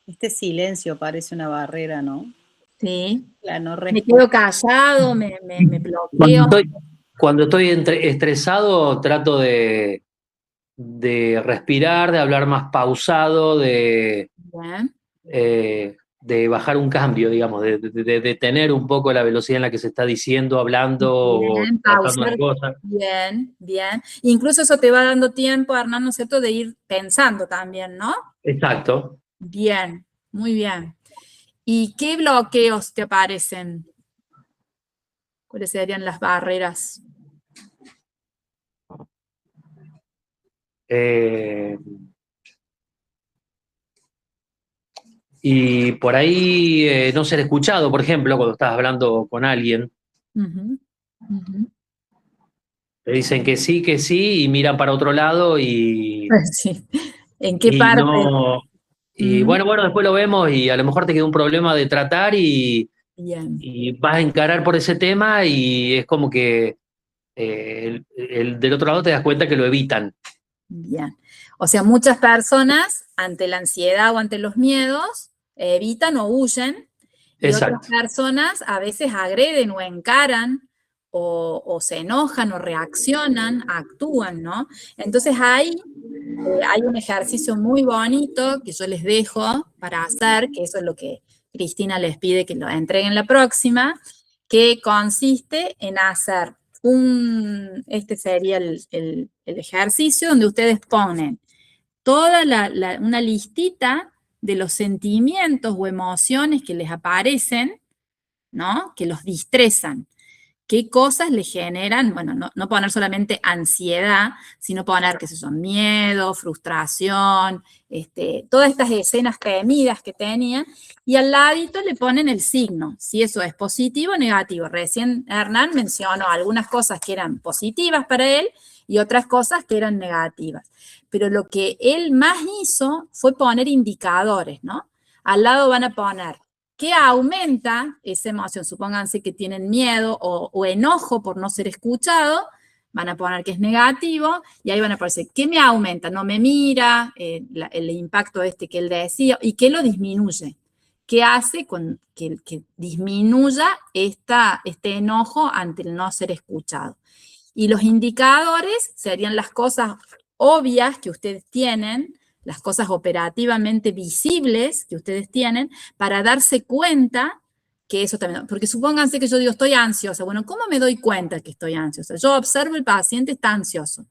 Este silencio parece una barrera, ¿no? Sí. La no Me quedo callado, me bloqueo. Cuando estoy estresado, trato de respirar, de hablar más pausado, Bien. de bajar un cambio, digamos, de detener un poco la velocidad en la que se está diciendo, hablando Bien, o tratando pausar. una cosa. Bien, bien. Incluso eso te va dando tiempo, Hernán, ¿no es cierto?, de ir pensando también, ¿no? Exacto. Bien, muy bien. ¿Y qué bloqueos te aparecen? ¿Cuáles serían las barreras? Y por ahí no ser escuchado, por ejemplo, cuando estás hablando con alguien, Ujú, ujú. te dicen que sí, y miran para otro lado y Sí. ¿En qué parte? no. Y Ujú. bueno, después lo vemos y a lo mejor te queda un problema de tratar Bien, y vas a encarar por ese tema y es como que del otro lado te das cuenta que lo evitan. bien. O sea, muchas personas ante la ansiedad o ante los miedos evitan o huyen, y otras Exacto. personas a veces agreden o encaran o se enojan o reaccionan, actúan, ¿no? Entonces ahí hay un ejercicio muy bonito que yo les dejo para hacer, que eso es lo que Cristina les pide que lo entreguen la próxima, que consiste en hacer este sería el ejercicio donde ustedes ponen toda una listita de los sentimientos o emociones que les aparecen, ¿no? Que los distresan. ¿Qué cosas le generan? Bueno, no poner solamente ansiedad, sino poner, qué sé yo, miedo, frustración, todas estas escenas temidas que tenían, y al ladito le ponen el signo, si eso es positivo o negativo. Recién Hernán mencionó algunas cosas que eran positivas para él y otras cosas que eran negativas. Pero lo que él más hizo fue poner indicadores, ¿no? Al lado van a poner ¿qué aumenta esa emoción? Supónganse que tienen miedo o enojo por no ser escuchado, van a poner que es negativo, y ahí van a poner, ¿qué me aumenta? No me mira, el impacto que él decía, y ¿qué lo disminuye? ¿Qué hace con que disminuya este enojo ante el no ser escuchado? Y los indicadores serían las cosas obvias que ustedes tienen, las cosas operativamente visibles que ustedes tienen, para darse cuenta que eso también, porque supónganse que yo digo, estoy ansiosa. Bueno, ¿cómo me doy cuenta que estoy ansiosa? Yo observo el paciente está ansioso.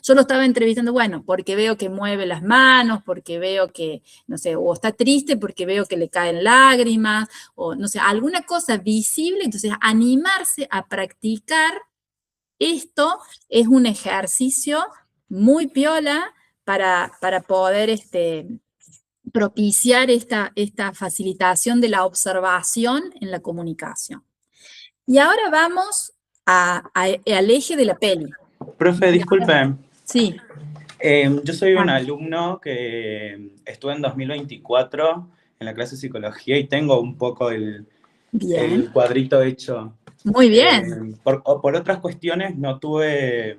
Yo lo estaba entrevistando, bueno, porque veo que mueve las manos, porque veo que, no sé, o está triste porque veo que le caen lágrimas, o no sé, alguna cosa visible. Entonces, animarse a practicar esto es un ejercicio muy piola para poder propiciar esta facilitación de la observación en la comunicación. Y ahora vamos al eje de la peli. Profe, disculpe. Sí. Yo soy un alumno que estuve en 2024 en la clase de psicología y tengo un poco el cuadrito hecho. Muy bien. Por otras cuestiones no tuve,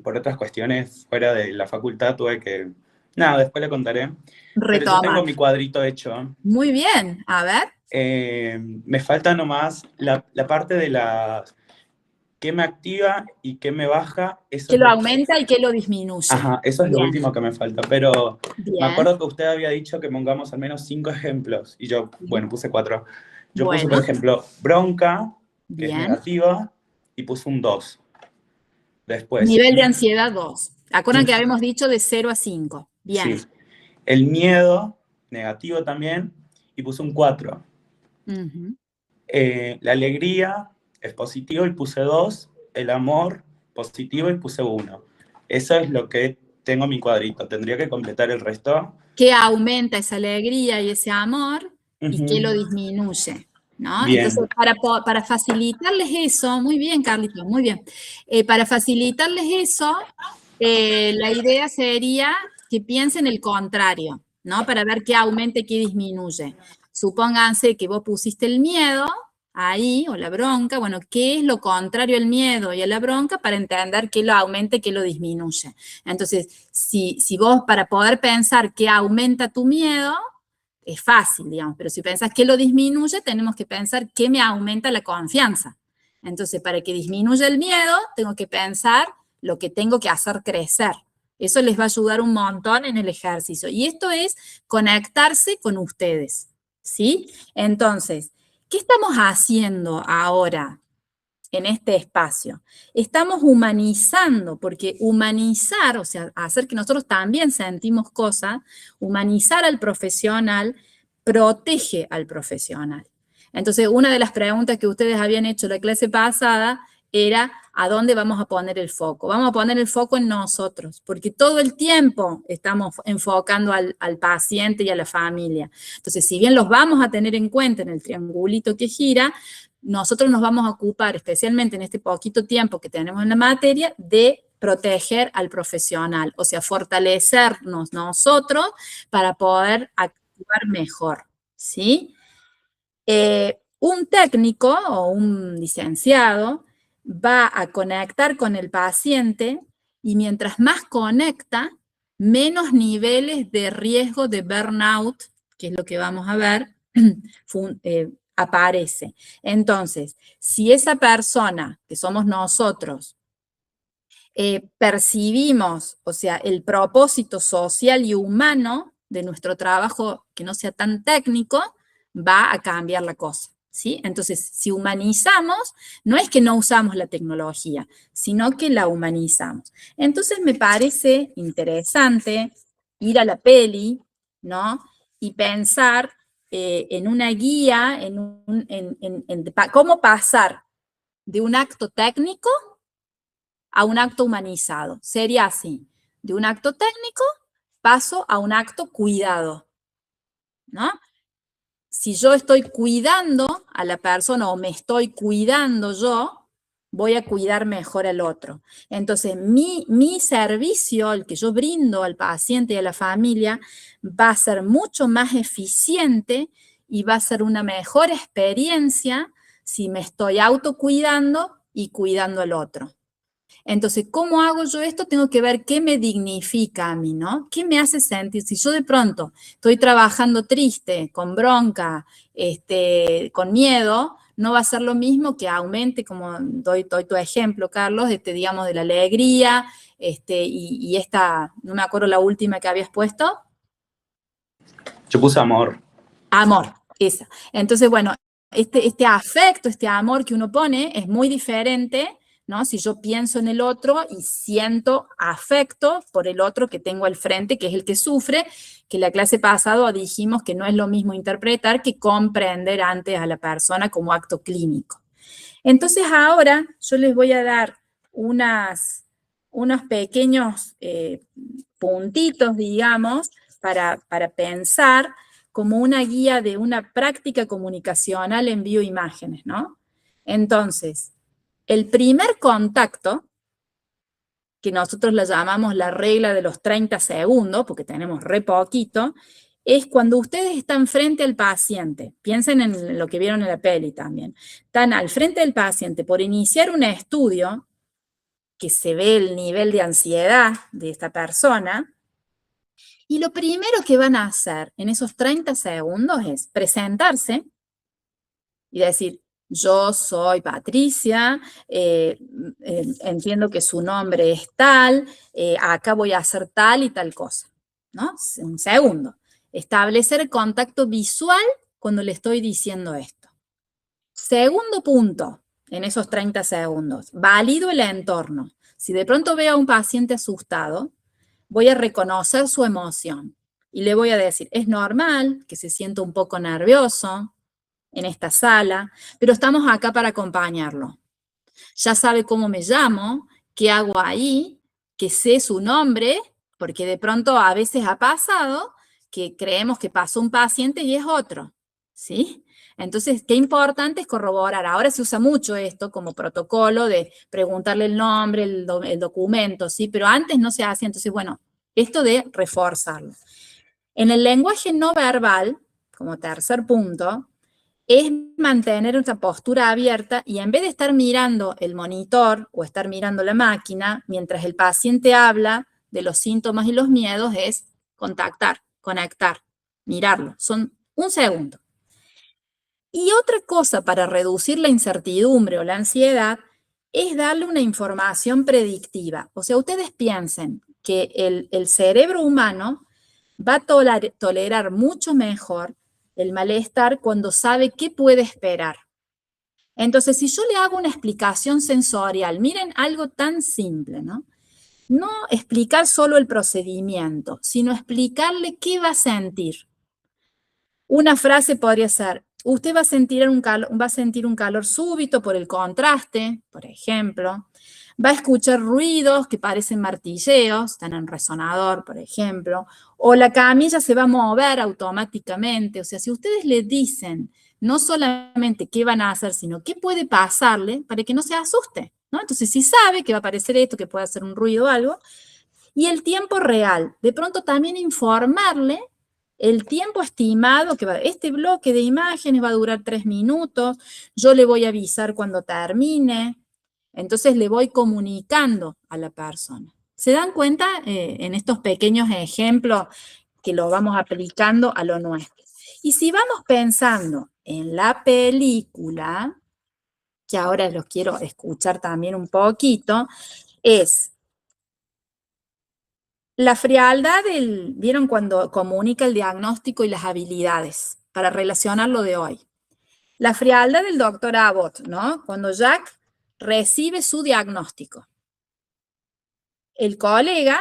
por otras cuestiones fuera de la facultad tuve que, nada, después le contaré. Pero yo tengo mi cuadrito hecho. Muy bien, a ver. Me falta nomás la parte de las qué me activa y qué me baja. Eso ¿Qué lo aumenta y qué lo disminuye? Ajá, eso es lo último que me falta, pero bien. Me acuerdo que usted había dicho que pongamos al menos 5 ejemplos, y yo, bueno, puse 4. Yo puse, por ejemplo, bronca, que es negativa, y puse un 2. Después. Nivel de ansiedad 2. Acuerdan que habíamos dicho de 0 a 5. Bien. Sí. El miedo, negativo también, y puse un 4. La alegría es positivo y puse 2. El amor, positivo y puse 1. Eso es lo que tengo en mi cuadrito. Tendría que completar el resto. ¿Qué aumenta esa alegría y ese amor? ¿Y qué lo disminuye? ¿No? Bien. Entonces, para facilitarles eso, muy bien, Carlitos, muy bien. Para facilitarles eso, la idea sería que piensen el contrario, ¿no? Para ver qué aumenta y qué disminuye. Supónganse que vos pusiste el miedo ahí, o la bronca, bueno, ¿qué es lo contrario al miedo y a la bronca para entender qué lo aumenta y qué lo disminuye? Entonces, si vos, para poder pensar qué aumenta tu miedo, es fácil, digamos, pero si pensás qué lo disminuye, tenemos que pensar qué me aumenta la confianza. Entonces, para que disminuya el miedo, tengo que pensar lo que tengo que hacer crecer. Eso les va a ayudar un montón en el ejercicio. Y esto es conectarse con ustedes, ¿sí? Entonces, ¿qué estamos haciendo ahora en este espacio? Estamos humanizando, porque humanizar, o sea, hacer que nosotros también sentimos cosas, humanizar al profesional protege al profesional. Entonces, una de las preguntas que ustedes habían hecho la clase pasada era ¿a dónde vamos a poner el foco? Vamos a poner el foco en nosotros, porque todo el tiempo estamos enfocando al paciente y a la familia. Entonces, si bien los vamos a tener en cuenta en el triangulito que gira, nosotros nos vamos a ocupar, especialmente en este poquito tiempo que tenemos en la materia, de proteger al profesional, o sea, fortalecernos nosotros para poder actuar mejor, ¿sí? Un técnico o un licenciado va a conectar con el paciente y mientras más conecta, menos niveles de riesgo de burnout, que es lo que vamos a ver, aparece. Entonces, si esa persona, que somos nosotros, percibimos, o sea, el propósito social y humano de nuestro trabajo que no sea tan técnico, va a cambiar la cosa, ¿sí? Entonces, si humanizamos, no es que no usamos la tecnología, sino que la humanizamos. Entonces, me parece interesante ir a la peli, ¿no? Y pensar en una guía, en cómo pasar de un acto técnico a un acto humanizado. Sería así, de un acto técnico paso a un acto cuidado, ¿no? Si yo estoy cuidando a la persona o me estoy cuidando yo, voy a cuidar mejor al otro. Entonces, mi servicio, el que yo brindo al paciente y a la familia, va a ser mucho más eficiente y va a ser una mejor experiencia si me estoy autocuidando y cuidando al otro. Entonces, ¿cómo hago yo esto? Tengo que ver qué me dignifica a mí, ¿no? ¿Qué me hace sentir? Si yo de pronto estoy trabajando triste, con bronca, con miedo, no va a ser lo mismo que aumente, como doy tu ejemplo, Carlos, digamos, de la alegría, y esta, no me acuerdo la última que habías puesto. Yo puse amor. Amor, esa. Entonces, bueno, este afecto, este amor que uno pone es muy diferente ¿no? Si yo pienso en el otro y siento afecto por el otro que tengo al frente, que es el que sufre, que la clase pasada dijimos que no es lo mismo interpretar que comprender antes a la persona como acto clínico. Entonces ahora yo les voy a dar unos pequeños puntitos, digamos, para pensar como una guía de una práctica comunicacional en bioimágenes, ¿no? Entonces, el primer contacto, que nosotros la llamamos la regla de los 30 segundos, porque tenemos re poquito, es cuando ustedes están frente al paciente. Piensen en lo que vieron en la peli también. Están al frente del paciente por iniciar un estudio, que se ve el nivel de ansiedad de esta persona, y lo primero que van a hacer en esos 30 segundos es presentarse y decir, yo soy Patricia, entiendo que su nombre es tal, acá voy a hacer tal y tal cosa, ¿no? Un segundo. Establecer el contacto visual cuando le estoy diciendo esto. Segundo punto, en esos 30 segundos, valido el entorno. Si de pronto veo a un paciente asustado, voy a reconocer su emoción y le voy a decir, es normal que se sienta un poco nervioso en esta sala, pero estamos acá para acompañarlo. Ya sabe cómo me llamo, qué hago ahí, que sé su nombre, porque de pronto a veces ha pasado que creemos que pasó un paciente y es otro, ¿sí? Entonces, qué importante es corroborar. Ahora se usa mucho esto como protocolo de preguntarle el nombre, el documento, ¿sí? Pero antes no se hacía. Entonces, bueno, esto de reforzarlo. En el lenguaje no verbal, como tercer punto, es mantener una postura abierta y en vez de estar mirando el monitor o estar mirando la máquina, mientras el paciente habla de los síntomas y los miedos, es contactar, conectar, mirarlo. Son un segundo. Y otra cosa para reducir la incertidumbre o la ansiedad es darle una información predictiva. O sea, ustedes piensen que el cerebro humano va a tolerar mucho mejor el malestar cuando sabe qué puede esperar. Entonces, si yo le hago una explicación sensorial, miren algo tan simple, ¿no? No explicar solo el procedimiento, sino explicarle qué va a sentir. Una frase podría ser, usted va a sentir un calor súbito por el contraste, por ejemplo. Va a escuchar ruidos que parecen martilleos, están en resonador, por ejemplo. O la camilla se va a mover automáticamente. O sea, si ustedes le dicen no solamente qué van a hacer, sino qué puede pasarle para que no se asuste, ¿no? Entonces, si sabe que va a aparecer esto, que puede hacer un ruido o algo. Y el tiempo real. De pronto también informarle el tiempo estimado, que este bloque de imágenes va a durar 3 minutos, yo le voy a avisar cuando termine, entonces le voy comunicando a la persona. ¿Se dan cuenta en estos pequeños ejemplos que lo vamos aplicando a lo nuestro? Y si vamos pensando en la película, que ahora los quiero escuchar también un poquito, es la frialdad ¿vieron cuando comunica el diagnóstico y las habilidades? Para relacionar lo de hoy. La frialdad del doctor Abbott, ¿no? Cuando Jack recibe su diagnóstico. El colega,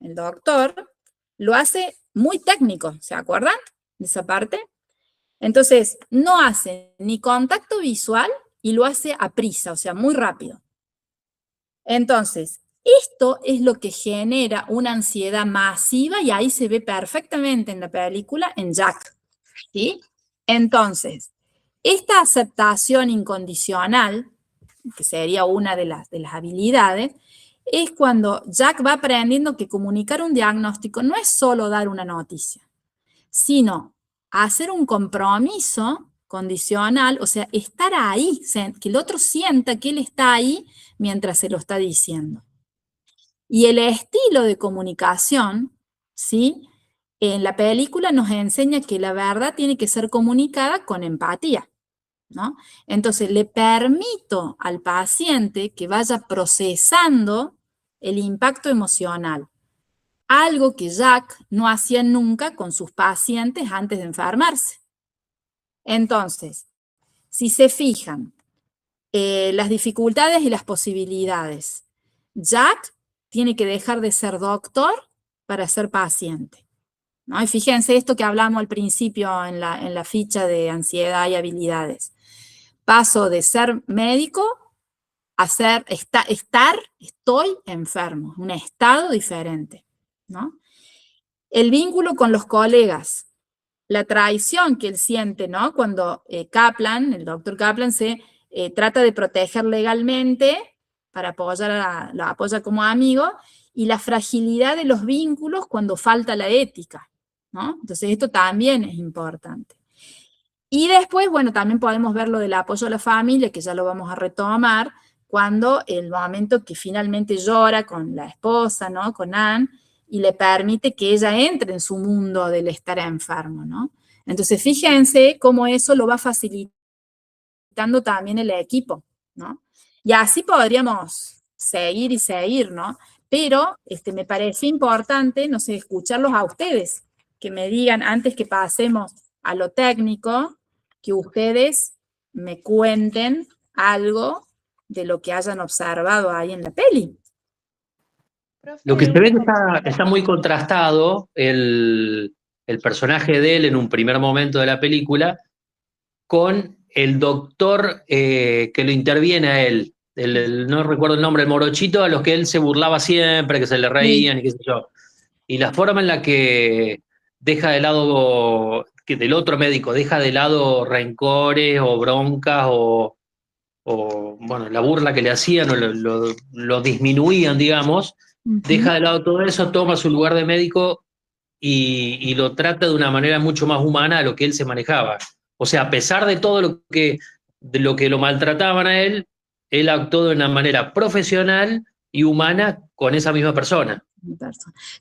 el doctor, lo hace muy técnico, ¿se acuerdan de esa parte? Entonces, no hace ni contacto visual y lo hace a prisa, o sea, muy rápido. Entonces, esto es lo que genera una ansiedad masiva y ahí se ve perfectamente en la película en Jack, ¿sí? Entonces, esta aceptación incondicional, que sería una de las habilidades, es cuando Jack va aprendiendo que comunicar un diagnóstico no es solo dar una noticia, sino hacer un compromiso condicional, o sea, estar ahí, que el otro sienta que él está ahí mientras se lo está diciendo. Y el estilo de comunicación, ¿sí? En la película nos enseña que la verdad tiene que ser comunicada con empatía, ¿no? Entonces, le permito al paciente que vaya procesando el impacto emocional, algo que Jack no hacía nunca con sus pacientes antes de enfermarse. Entonces, si se fijan, las dificultades y las posibilidades. Jack tiene que dejar de ser doctor para ser paciente, ¿no? Y fíjense esto que hablamos al principio en la ficha de ansiedad y habilidades. Paso de ser médico a ser, estoy enfermo, un estado diferente, ¿no? El vínculo con los colegas, la traición que él siente, ¿no? Cuando Kaplan, el doctor Kaplan, se trata de proteger legalmente para apoyar lo apoya como amigo, y la fragilidad de los vínculos cuando falta la ética, ¿no? Entonces esto también es importante. Y después, bueno, también podemos ver lo del apoyo a la familia, que ya lo vamos a retomar, cuando el momento que finalmente llora con la esposa, ¿no? Con Anne, y le permite que ella entre en su mundo del estar enfermo, ¿no? Entonces, fíjense cómo eso lo va facilitando también el equipo, ¿no? Y así podríamos seguir y seguir, ¿no? Pero me parece importante, no sé, escucharlos a ustedes, que me digan, antes que pasemos a lo técnico, que ustedes me cuenten algo de lo que hayan observado ahí en la peli. Lo que se ve que está muy contrastado el personaje de él en un primer momento de la película con el doctor que lo interviene a él. No recuerdo el nombre, el morochito, a los que él se burlaba siempre, que se le reían y qué sé yo. Y la forma en la que deja de lado, que del otro médico, deja de lado rencores o broncas o bueno, la burla que le hacían o lo disminuían, digamos, deja de lado todo eso, toma su lugar de médico y lo trata de una manera mucho más humana a lo que él se manejaba. O sea, a pesar de todo lo que lo maltrataban a él actuó de una manera profesional y humana con esa misma persona.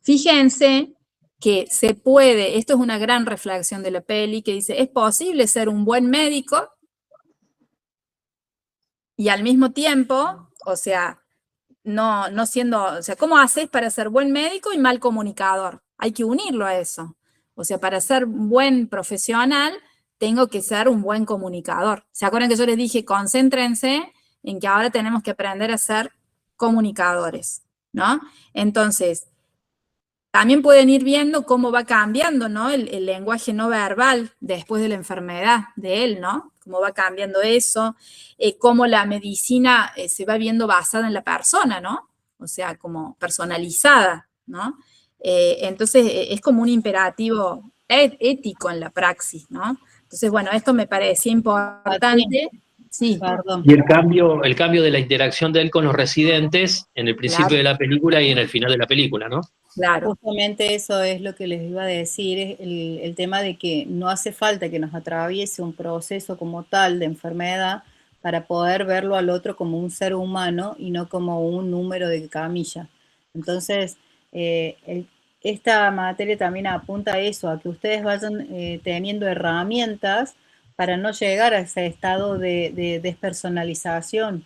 Fíjense que se puede, esto es una gran reflexión de la peli, que dice, es posible ser un buen médico y al mismo tiempo, o sea, no siendo, o sea, ¿cómo haces para ser buen médico y mal comunicador? Hay que unirlo a eso. O sea, para ser buen profesional, tengo que ser un buen comunicador. ¿Se acuerdan que yo les dije, concéntrense en que ahora tenemos que aprender a ser comunicadores, ¿no? Entonces, también pueden ir viendo cómo va cambiando, ¿no? El lenguaje no verbal después de la enfermedad de él, ¿no? Cómo va cambiando eso, cómo la medicina se va viendo basada en la persona, ¿no? O sea, como personalizada, ¿no? Entonces, es como un imperativo ético en la praxis, ¿no? Entonces, bueno, esto me parecía importante. Sí. Perdón. Y el cambio de la interacción de él con los residentes en el principio de la película y en el final de la película, ¿no? Claro. Justamente eso es lo que les iba a decir, es el tema de que no hace falta que nos atraviese un proceso como tal de enfermedad para poder verlo al otro como un ser humano y no como un número de camilla. Entonces, esta materia también apunta a eso, a que ustedes vayan teniendo herramientas para no llegar a ese estado de despersonalización.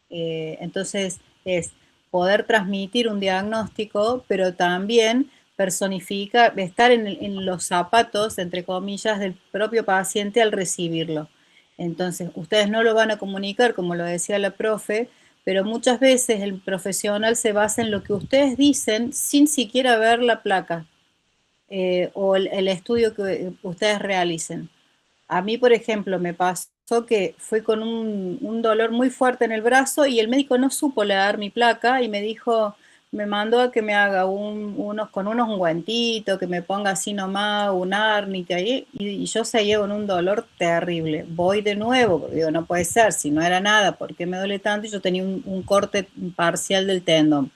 Entonces, es poder transmitir un diagnóstico, pero también personificar, estar en los zapatos, entre comillas, del propio paciente al recibirlo. Entonces, ustedes no lo van a comunicar, como lo decía la profe, pero muchas veces el profesional se basa en lo que ustedes dicen sin siquiera ver la placa o el estudio que ustedes realicen. A mí, por ejemplo, me pasó que fui con un dolor muy fuerte en el brazo y el médico no supo leer mi placa y me dijo, me mandó a que me haga con unos ungüentitos, que me ponga así nomás un árnica y yo seguía con un dolor terrible. Voy de nuevo, porque digo, no puede ser, si no era nada, ¿por qué me duele tanto? Y yo tenía un corte parcial del tendón.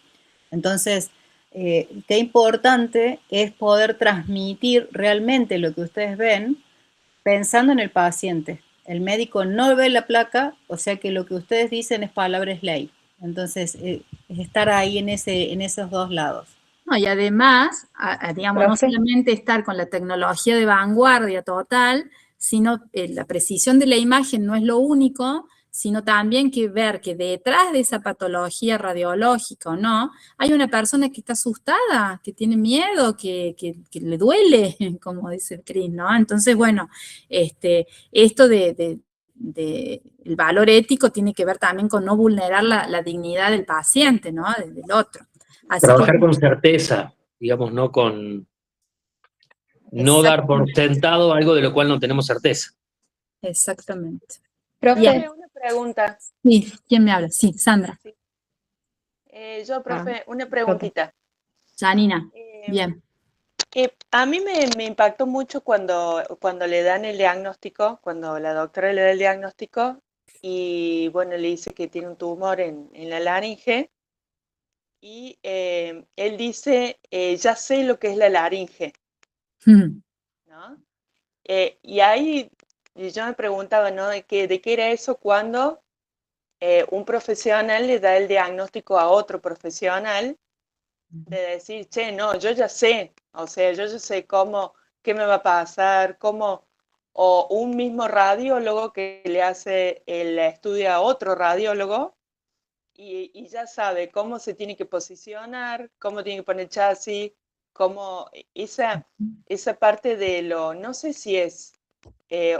Entonces, qué importante es poder transmitir realmente lo que ustedes ven pensando en el paciente. El médico no ve la placa, o sea que lo que ustedes dicen es palabras ley. Entonces, es estar ahí en esos dos lados. No, y además, digamos, no solamente estar con la tecnología de vanguardia total, sino la precisión de la imagen no es lo único, sino también que ver que detrás de esa patología radiológica o no, hay una persona que está asustada, que tiene miedo, que le duele, como dice Cris, ¿no? Entonces, bueno, esto de el valor ético tiene que ver también con no vulnerar la dignidad del paciente, ¿no? Del otro. Así Trabajar que, con certeza, digamos, no dar por sentado algo de lo cual no tenemos certeza. exactamente. Profe, Bien. una pregunta. Sí, ¿quién me habla? Sí, Sandra. Yo, profe, una preguntita. Janina, bien. A mí me impactó mucho cuando le dan el diagnóstico, cuando la doctora le da el diagnóstico y, bueno, le dice que tiene un tumor en la laringe y él dice, ya sé lo que es la laringe, ¿no? Y ahí yo me preguntaba, ¿no? ¿De qué era eso cuando un profesional le da el diagnóstico a otro profesional? De decir, che, no, yo ya sé, o sea, yo ya sé qué me va a pasar, o un mismo radiólogo que le hace el estudio a otro radiólogo y ya sabe cómo se tiene que posicionar, cómo tiene que poner chasis, esa parte de no sé si es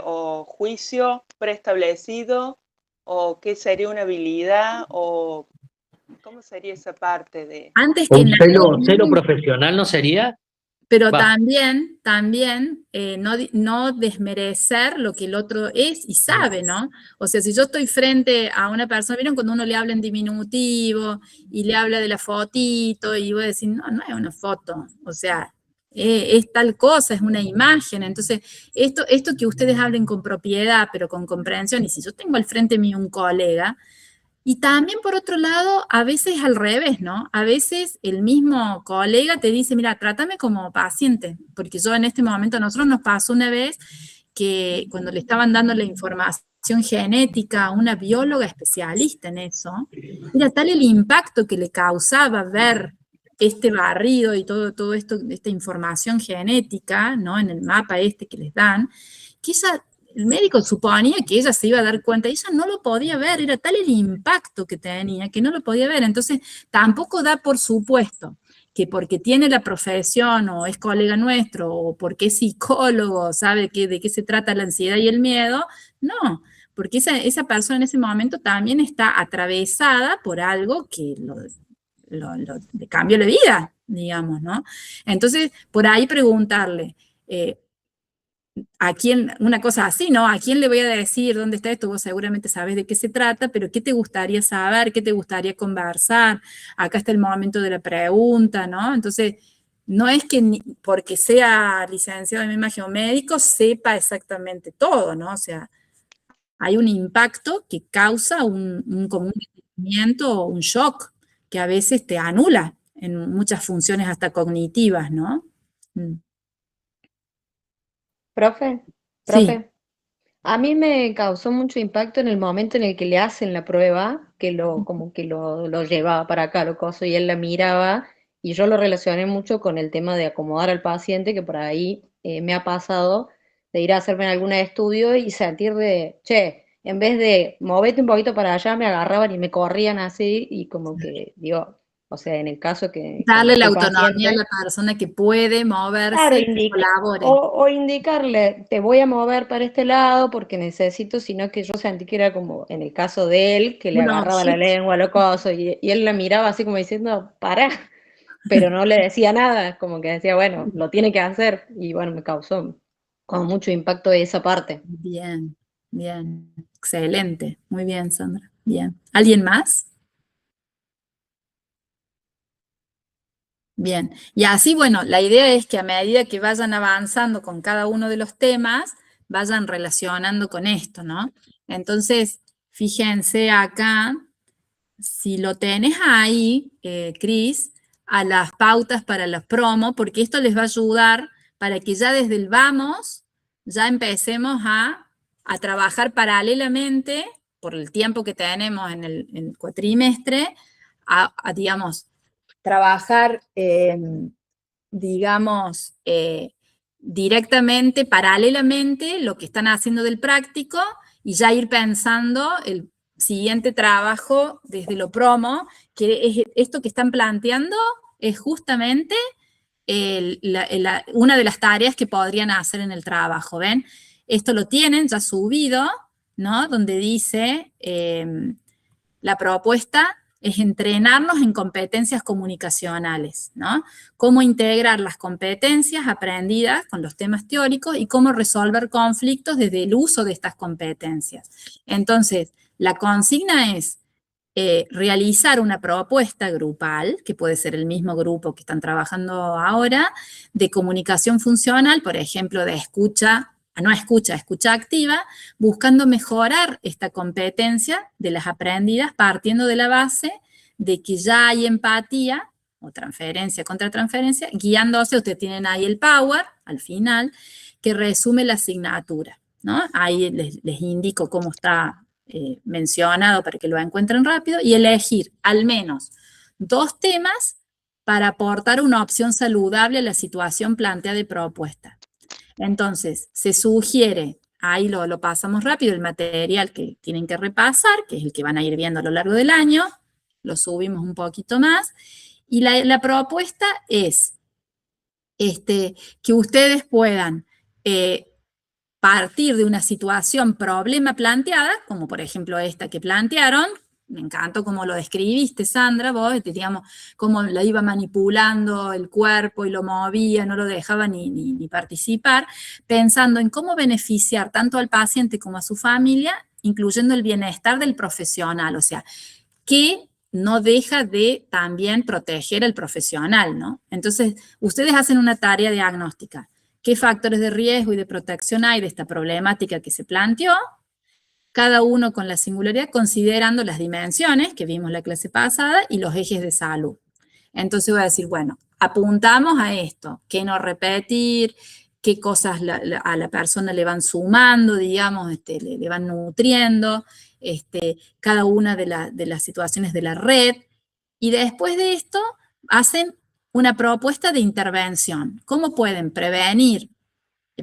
o juicio preestablecido o qué sería una habilidad o cómo sería esa parte de... Antes que Un nada, celo profesional no sería. pero Va. también no desmerecer lo que el otro es y sabe, ¿no? O sea, si yo estoy frente a una persona, ¿vieron cuando uno le habla en diminutivo y le habla de la fotito y voy a decir, no es una foto, o sea, es tal cosa, es una imagen. Entonces, esto que ustedes hablen con propiedad, pero con comprensión, y si yo tengo al frente mío un colega, y también, por otro lado, a veces al revés, ¿no? A veces el mismo colega te dice, mira, trátame como paciente, porque yo en este momento, a nosotros nos pasó una vez que cuando le estaban dando la información genética a una bióloga especialista en eso, era tal el impacto que le causaba ver este barrido y todo esto, esta información genética, ¿no? En el mapa que les dan, que el médico suponía que ella se iba a dar cuenta, y ella no lo podía ver, era tal el impacto que tenía que no lo podía ver. Entonces, tampoco da por supuesto que porque tiene la profesión o es colega nuestro o porque es psicólogo, sabe de qué se trata la ansiedad y el miedo, no, porque esa persona en ese momento también está atravesada por algo que le cambió la vida, digamos, ¿no? Entonces, por ahí preguntarle, ¿a quién, una cosa así, ¿no? ¿A quién le voy a decir dónde está esto? Vos seguramente sabes de qué se trata, pero ¿qué te gustaría saber? ¿Qué te gustaría conversar? Acá está el momento de la pregunta, ¿no? Entonces, no es que porque sea licenciado en imagen o médico sepa exactamente todo, ¿no? O sea, hay un impacto que causa como un sentimiento o un shock que a veces te anula en muchas funciones hasta cognitivas, ¿no? Profe, Sí. a mí me causó mucho impacto en el momento en el que le hacen la prueba, como que lo llevaba para acá, lo coso, y él la miraba, y yo lo relacioné mucho con el tema de acomodar al paciente, que por ahí me ha pasado de ir a hacerme algún estudio y sentir che, en vez de moverte un poquito para allá, me agarraban y me corrían así, y como que, digo, o sea, en el caso que cuando Darle la estoy autonomía a paciente, la persona que puede moverse claro, y que colabore. o indicarle, te voy a mover para este lado porque necesito, sino que yo sentí que era como en el caso de él, que le Un agarraba la objeto. lengua, lo coso, y él la miraba así como diciendo, para, pero no le decía nada, como que decía, bueno, lo tiene que hacer, y bueno, me causó como mucho impacto esa parte. Bien, bien, excelente. Muy bien, Sandra. Bien. ¿Alguien más? Bien. Y así, bueno, la idea es que a medida que vayan avanzando con cada uno de los temas, vayan relacionando con esto, ¿no? Entonces, fíjense acá, si lo tenés ahí, Cris, a las pautas para los promos, porque esto les va a ayudar para que ya desde el vamos, ya empecemos a trabajar paralelamente, por el tiempo que tenemos en el cuatrimestre, digamos, trabajar, digamos, directamente, paralelamente, lo que están haciendo del práctico y ya ir pensando el siguiente trabajo desde lo promo, que es esto que están planteando es justamente una de las tareas que podrían hacer en el trabajo, ¿ven? Esto lo tienen ya subido, ¿no? Donde dice, la propuesta es entrenarnos en competencias comunicacionales, ¿no? Cómo integrar las competencias aprendidas con los temas teóricos y cómo resolver conflictos desde el uso de estas competencias. Entonces, la consigna es realizar una propuesta grupal, que puede ser el mismo grupo que están trabajando ahora, de comunicación funcional, por ejemplo, de escucha activa, buscando mejorar esta competencia de las aprendidas, partiendo de la base de que ya hay empatía, o transferencia contra transferencia, guiándose, ustedes tienen ahí el power, al final, que resume la asignatura, ¿no? Ahí les indico cómo está mencionado para que lo encuentren rápido, y elegir al menos 2 temas para aportar una opción saludable a la situación planteada y propuesta. Entonces, se sugiere, ahí lo pasamos rápido, el material que tienen que repasar, que es el que van a ir viendo a lo largo del año, lo subimos un poquito más, y la propuesta es que ustedes puedan partir de una situación, problema planteada, como por ejemplo esta que plantearon. Me encantó cómo lo describiste, Sandra, vos, digamos, cómo la iba manipulando el cuerpo y lo movía, no lo dejaba ni participar, pensando en cómo beneficiar tanto al paciente como a su familia, incluyendo el bienestar del profesional, o sea, que no deja de también proteger al profesional, ¿no? Entonces, ustedes hacen una tarea diagnóstica. ¿Qué factores de riesgo y de protección hay de esta problemática que se planteó? Cada uno con la singularidad, considerando las dimensiones que vimos la clase pasada y los ejes de salud. Entonces voy a decir, bueno, apuntamos a esto, qué no repetir, qué cosas a la persona le van sumando, digamos, le van nutriendo, cada una de las situaciones de la red. Y después de esto, hacen una propuesta de intervención. ¿Cómo pueden prevenir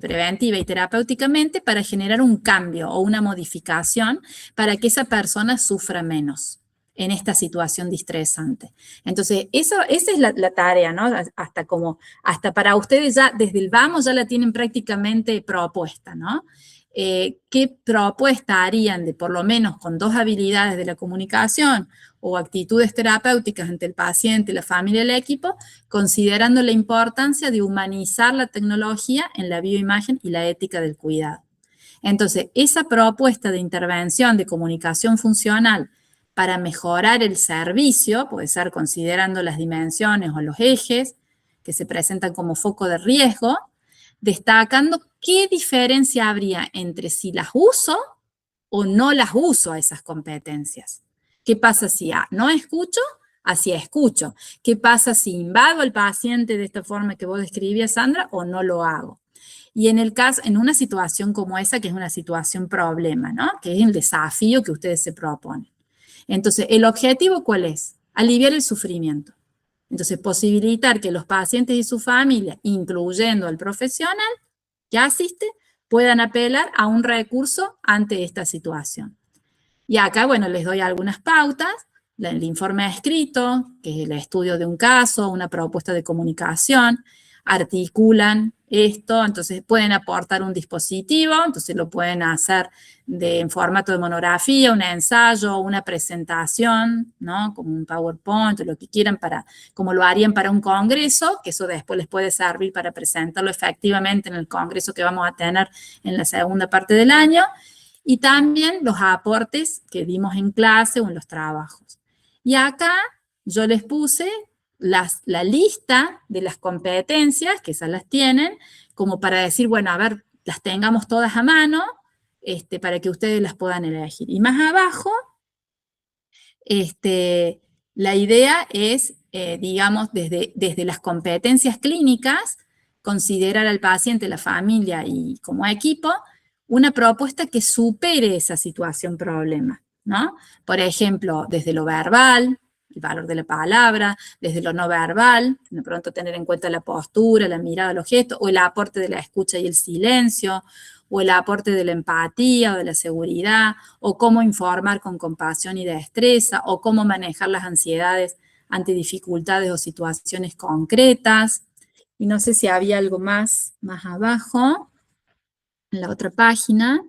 preventiva y terapéuticamente para generar un cambio o una modificación para que esa persona sufra menos en esta situación distresante? Entonces, esa es la tarea, ¿no? Hasta para ustedes ya, desde el vamos, ya la tienen prácticamente propuesta, ¿no? ¿Qué propuesta harían de por lo menos con 2 habilidades de la comunicación o actitudes terapéuticas ante el paciente, la familia y el equipo, considerando la importancia de humanizar la tecnología en la bioimagen y la ética del cuidado? Entonces, esa propuesta de intervención de comunicación funcional para mejorar el servicio, puede ser considerando las dimensiones o los ejes que se presentan como foco de riesgo, destacando qué diferencia habría entre si las uso o no las uso a esas competencias. ¿Qué pasa si no escucho? Así escucho. ¿Qué pasa si invado al paciente de esta forma que vos describías, Sandra, o no lo hago? Y en el caso, en una situación como esa, que es una situación problema, ¿no? Que es el desafío que ustedes se proponen. Entonces, ¿el objetivo cuál es? Aliviar el sufrimiento. Entonces, posibilitar que los pacientes y su familia, incluyendo al profesional que asiste, puedan apelar a un recurso ante esta situación. Y acá, bueno, les doy algunas pautas. El informe escrito, que es el estudio de un caso, una propuesta de comunicación, articulan esto, entonces pueden aportar un dispositivo, entonces lo pueden hacer en formato de monografía, un ensayo, una presentación, ¿no? Como un PowerPoint, lo que quieran, como lo harían para un congreso, que eso después les puede servir para presentarlo efectivamente en el congreso que vamos a tener en la segunda parte del año, y también los aportes que dimos en clase o en los trabajos. Y acá yo les puse la lista de las competencias, que esas las tienen, como para decir, bueno, a ver, las tengamos todas a mano, para que ustedes las puedan elegir. Y más abajo, la idea es, digamos, desde las competencias clínicas, considerar al paciente, la familia y como equipo, una propuesta que supere esa situación problema, ¿no? Por ejemplo, desde lo verbal, el valor de la palabra, desde lo no verbal, de pronto tener en cuenta la postura, la mirada, los gestos, o el aporte de la escucha y el silencio, o el aporte de la empatía o de la seguridad, o cómo informar con compasión y destreza, o cómo manejar las ansiedades ante dificultades o situaciones concretas. Y no sé si había algo más abajo, en la otra página.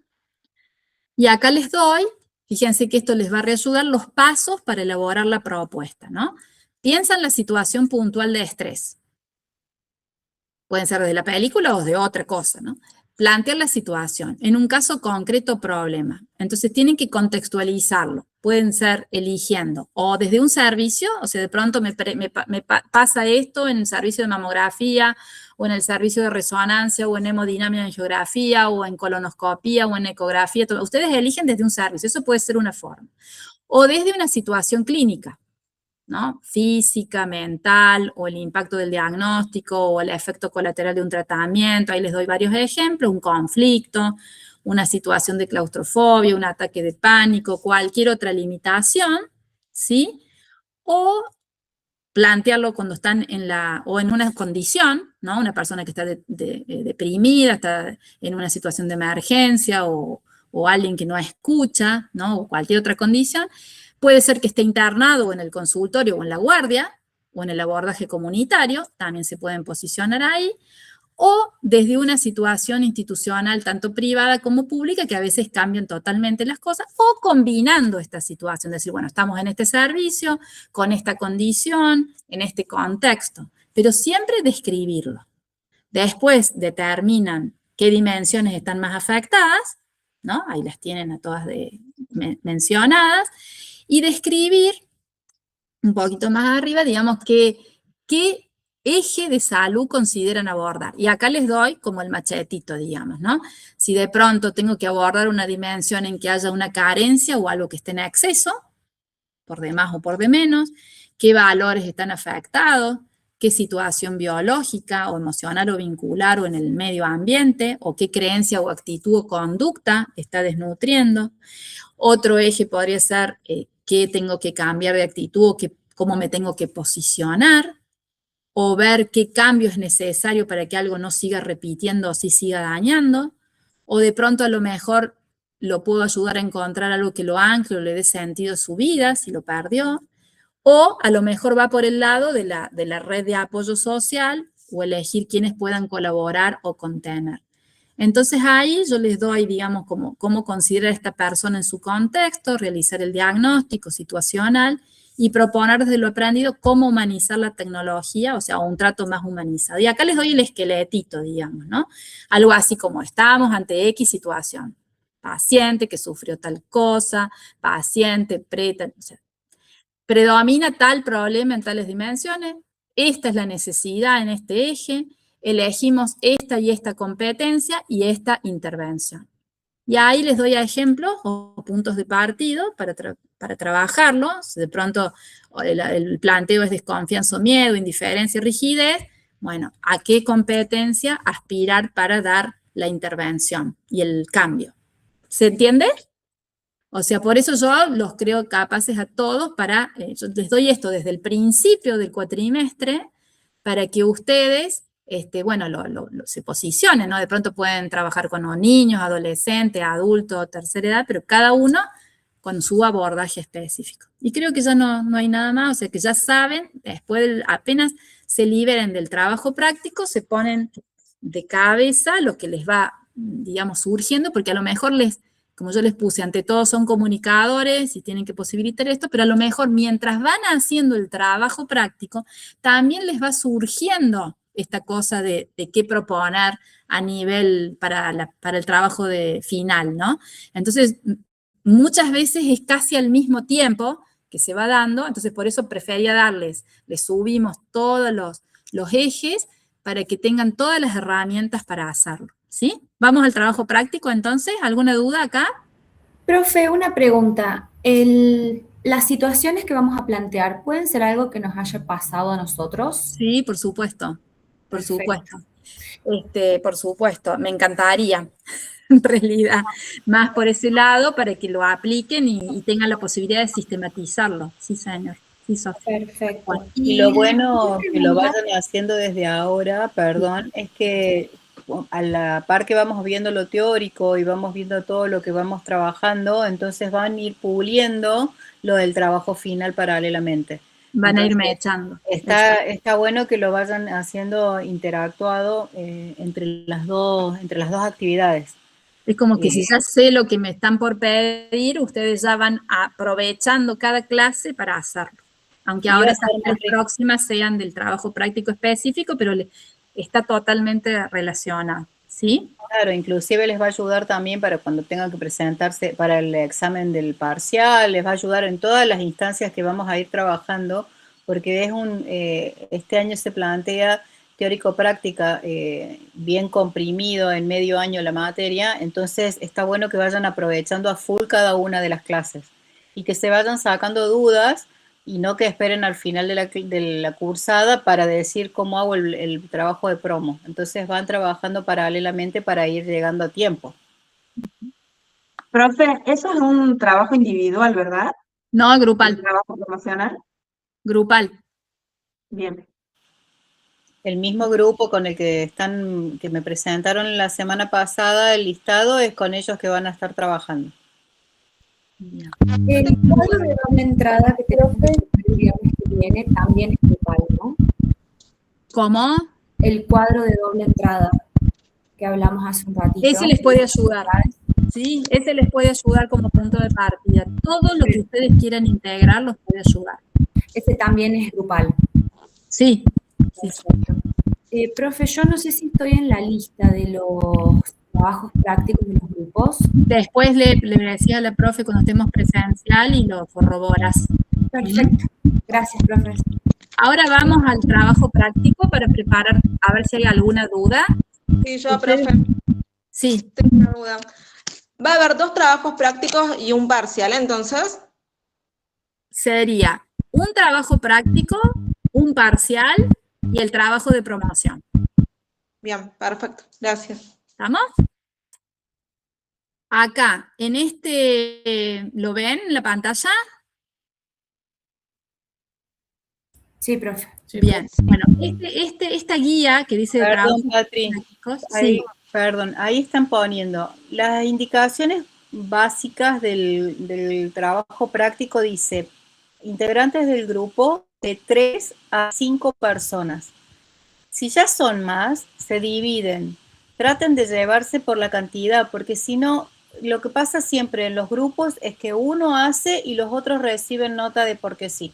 Y acá les doy, fíjense que esto les va a reayudar los pasos para elaborar la propuesta, ¿no? Piensa en la situación puntual de estrés. Pueden ser de la película o de otra cosa, ¿no? Plantear la situación, en un caso concreto problema. Entonces tienen que contextualizarlo. Pueden ser eligiendo o desde un servicio, o sea, de pronto me pasa esto en el servicio de mamografía, o en el servicio de resonancia, o en hemodinámica en angiografía, o en colonoscopía, o en ecografía. Ustedes eligen desde un servicio, eso puede ser una forma. O desde una situación clínica, ¿no? Física, mental, o el impacto del diagnóstico, o el efecto colateral de un tratamiento. Ahí les doy varios ejemplos: un conflicto, una situación de claustrofobia, un ataque de pánico, cualquier otra limitación, ¿sí? O plantearlo cuando están o en una condición, ¿no? Una persona que está deprimida, está en una situación de emergencia, o alguien que no escucha, ¿no? O cualquier otra condición. Puede ser que esté internado o en el consultorio o en la guardia, o en el abordaje comunitario, también se pueden posicionar ahí, o desde una situación institucional, tanto privada como pública, que a veces cambian totalmente las cosas, o combinando esta situación, decir, bueno, estamos en este servicio, con esta condición, en este contexto, pero siempre describirlo. Después determinan qué dimensiones están más afectadas, ¿no? Ahí las tienen a todas mencionadas, y describir un poquito más arriba, digamos, qué eje de salud consideran abordar. Y acá les doy como el machetito, digamos, ¿no? Si de pronto tengo que abordar una dimensión en que haya una carencia o algo que esté en exceso, por de más o por de menos, qué valores están afectados, qué situación biológica o emocional o vincular o en el medio ambiente, o qué creencia o actitud o conducta está desnutriendo. Otro eje podría ser qué tengo que cambiar de actitud o cómo me tengo que posicionar, o ver qué cambio es necesario para que algo no siga repitiendo o sí siga dañando, o de pronto a lo mejor lo puedo ayudar a encontrar algo que lo ancle o le dé sentido a su vida si lo perdió, o a lo mejor va por el lado de la red de apoyo social, o elegir quiénes puedan colaborar o contener. Entonces ahí yo les doy, digamos, cómo considerar a esta persona en su contexto, realizar el diagnóstico situacional y proponer desde lo aprendido cómo humanizar la tecnología, o sea, un trato más humanizado. Y acá les doy el esqueletito, digamos, ¿no? Algo así como estamos ante X situación. Paciente que sufrió tal cosa, paciente, o sea, predomina tal problema en tales dimensiones, esta es la necesidad en este eje, elegimos esta y esta competencia y esta intervención. Y ahí les doy ejemplos o puntos de partido para trabajarlo. Si de pronto el planteo es desconfianza o miedo, indiferencia, rigidez, bueno, ¿a qué competencia aspirar para dar la intervención y el cambio? ¿Se entiende? O sea, por eso yo los creo capaces a todos yo les doy esto desde el principio del cuatrimestre para que ustedes, bueno, se posicionen, ¿no? De pronto pueden trabajar con niños, adolescentes, adultos, tercera edad, pero cada uno con su abordaje específico. Y creo que ya no hay nada más, o sea, que ya saben, después apenas se liberen del trabajo práctico, se ponen de cabeza lo que les va, digamos, surgiendo, porque a lo mejor como yo les puse, ante todo son comunicadores y tienen que posibilitar esto, pero a lo mejor mientras van haciendo el trabajo práctico, también les va surgiendo esta cosa de qué proponer a nivel para el trabajo final, ¿no? Entonces, muchas veces es casi al mismo tiempo que se va dando, entonces por eso prefería les subimos todos los ejes para que tengan todas las herramientas para hacerlo, ¿sí? Vamos al trabajo práctico, entonces. ¿Alguna duda acá? Profe, una pregunta. ¿Las situaciones que vamos a plantear pueden ser algo que nos haya pasado a nosotros? Sí, por supuesto. Por Perfecto. supuesto. Por supuesto. Me encantaría, en realidad, más por ese lado, para que lo apliquen y tengan la posibilidad de sistematizarlo. Sí, señor. Sí, Sofía. Perfecto. Y lo bueno que lo vayan haciendo desde ahora, perdón, es que a la par que vamos viendo lo teórico y vamos viendo todo lo que vamos trabajando, entonces van a ir puliendo lo del trabajo final paralelamente. Van a irme echando. Está bueno que lo vayan haciendo interactuado entre las dos actividades. Es como que si ya sé lo que me están por pedir, ustedes ya van aprovechando cada clase para hacerlo. Aunque ahora las próximas sean del trabajo práctico específico, pero está totalmente relacionado, ¿sí? Claro, inclusive les va a ayudar también para cuando tengan que presentarse para el examen del parcial, les va a ayudar en todas las instancias que vamos a ir trabajando, porque este año se plantea teórico-práctica bien comprimido en medio año la materia, entonces está bueno que vayan aprovechando a full cada una de las clases y que se vayan sacando dudas y no que esperen al final de la cursada para decir cómo hago el trabajo de promo. Entonces van trabajando paralelamente para ir llegando a tiempo. Profe, eso es un trabajo individual, ¿verdad? No, grupal. ¿Un trabajo promocional? Grupal. Bien. El mismo grupo con el que me presentaron la semana pasada, el listado, es con ellos que van a estar trabajando. El cuadro de doble entrada que tenemos el viernes que viene también es grupal, ¿no? ¿Cómo? El cuadro de doble entrada que hablamos hace un ratito. Ese les puede ayudar, ¿sí? Ese les puede ayudar como punto de partida. Todo lo que ustedes quieran integrar los puede ayudar. Ese también es grupal. Sí. Perfecto. Profe, yo no sé si estoy en la lista de los trabajos prácticos de los grupos. Después le decía a la profe cuando estemos presencial y lo corroboras. Perfecto. Gracias, profe. Ahora vamos al trabajo práctico para preparar, a ver si hay alguna duda. Sí, yo, profe. Sí. Tengo una duda. Va a haber 2 trabajos prácticos y un parcial, entonces. Sería un trabajo práctico, un parcial y el trabajo de promoción. Bien, perfecto. Gracias. ¿Estamos? Acá, en ¿lo ven en la pantalla? Sí, profe. Bien. Bueno, esta guía que dice... Perdón, Patri. Sí. Perdón, ahí están poniendo las indicaciones básicas del trabajo práctico. Dice, integrantes del grupo de 3 a 5 personas. Si ya son más, se dividen. Traten de llevarse por la cantidad, porque si no, lo que pasa siempre en los grupos es que uno hace y los otros reciben nota de porque sí.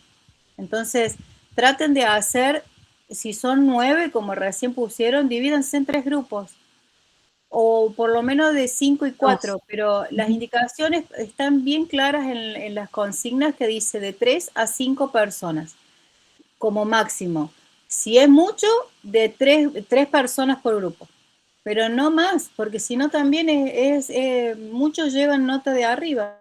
Entonces, traten de hacer, si son 9, como recién pusieron, divídanse en 3 grupos. O por lo menos de 5 y 4, pero las indicaciones están bien claras en las consignas que dice de 3 a 5 personas, como máximo. Si es mucho, de 3 personas por grupo, pero no más, porque si no también muchos llevan nota de arriba.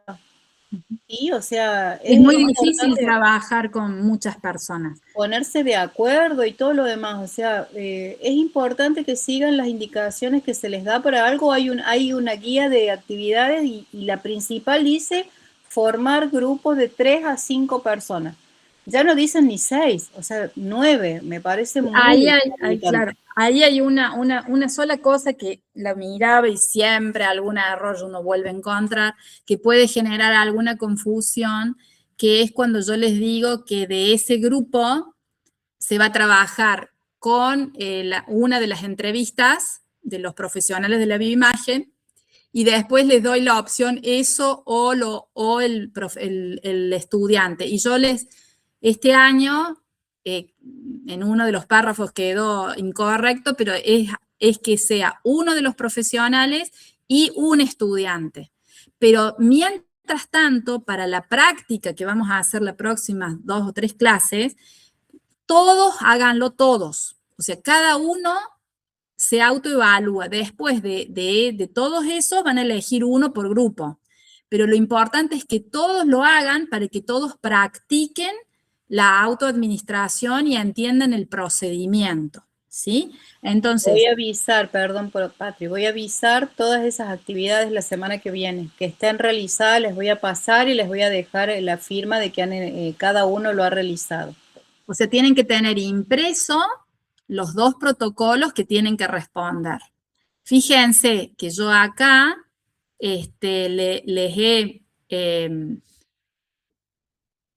Y, o sea, es muy difícil trabajar con muchas personas. Ponerse de acuerdo y todo lo demás. O sea, es importante que sigan las indicaciones que se les da. Para algo hay una guía de actividades y la principal dice formar grupos de 3 a 5 personas. Ya no dicen ni 6, o sea, 9, me parece muy... Claro, ahí hay una sola cosa que la miraba y siempre algún error uno vuelve a encontrar, que puede generar alguna confusión, que es cuando yo les digo que de ese grupo se va a trabajar con una de las entrevistas de los profesionales de la bioimagen, y después les doy la opción eso o el estudiante. Y yo este año, en uno de los párrafos quedó incorrecto, pero es que sea uno de los profesionales y un estudiante. Pero mientras tanto, para la práctica que vamos a hacer las próximas 2 o 3 clases, todos háganlo todos. O sea, cada uno se autoevalúa. Después de todos esos van a elegir uno por grupo. Pero lo importante es que todos lo hagan para que todos practiquen la autoadministración y entiendan el procedimiento, ¿sí? Entonces... Voy a avisar, perdón, Patri, voy a avisar todas esas actividades la semana que viene, que estén realizadas, les voy a pasar y les voy a dejar la firma de que cada uno lo ha realizado. O sea, tienen que tener impreso los 2 protocolos que tienen que responder. Fíjense que yo acá les he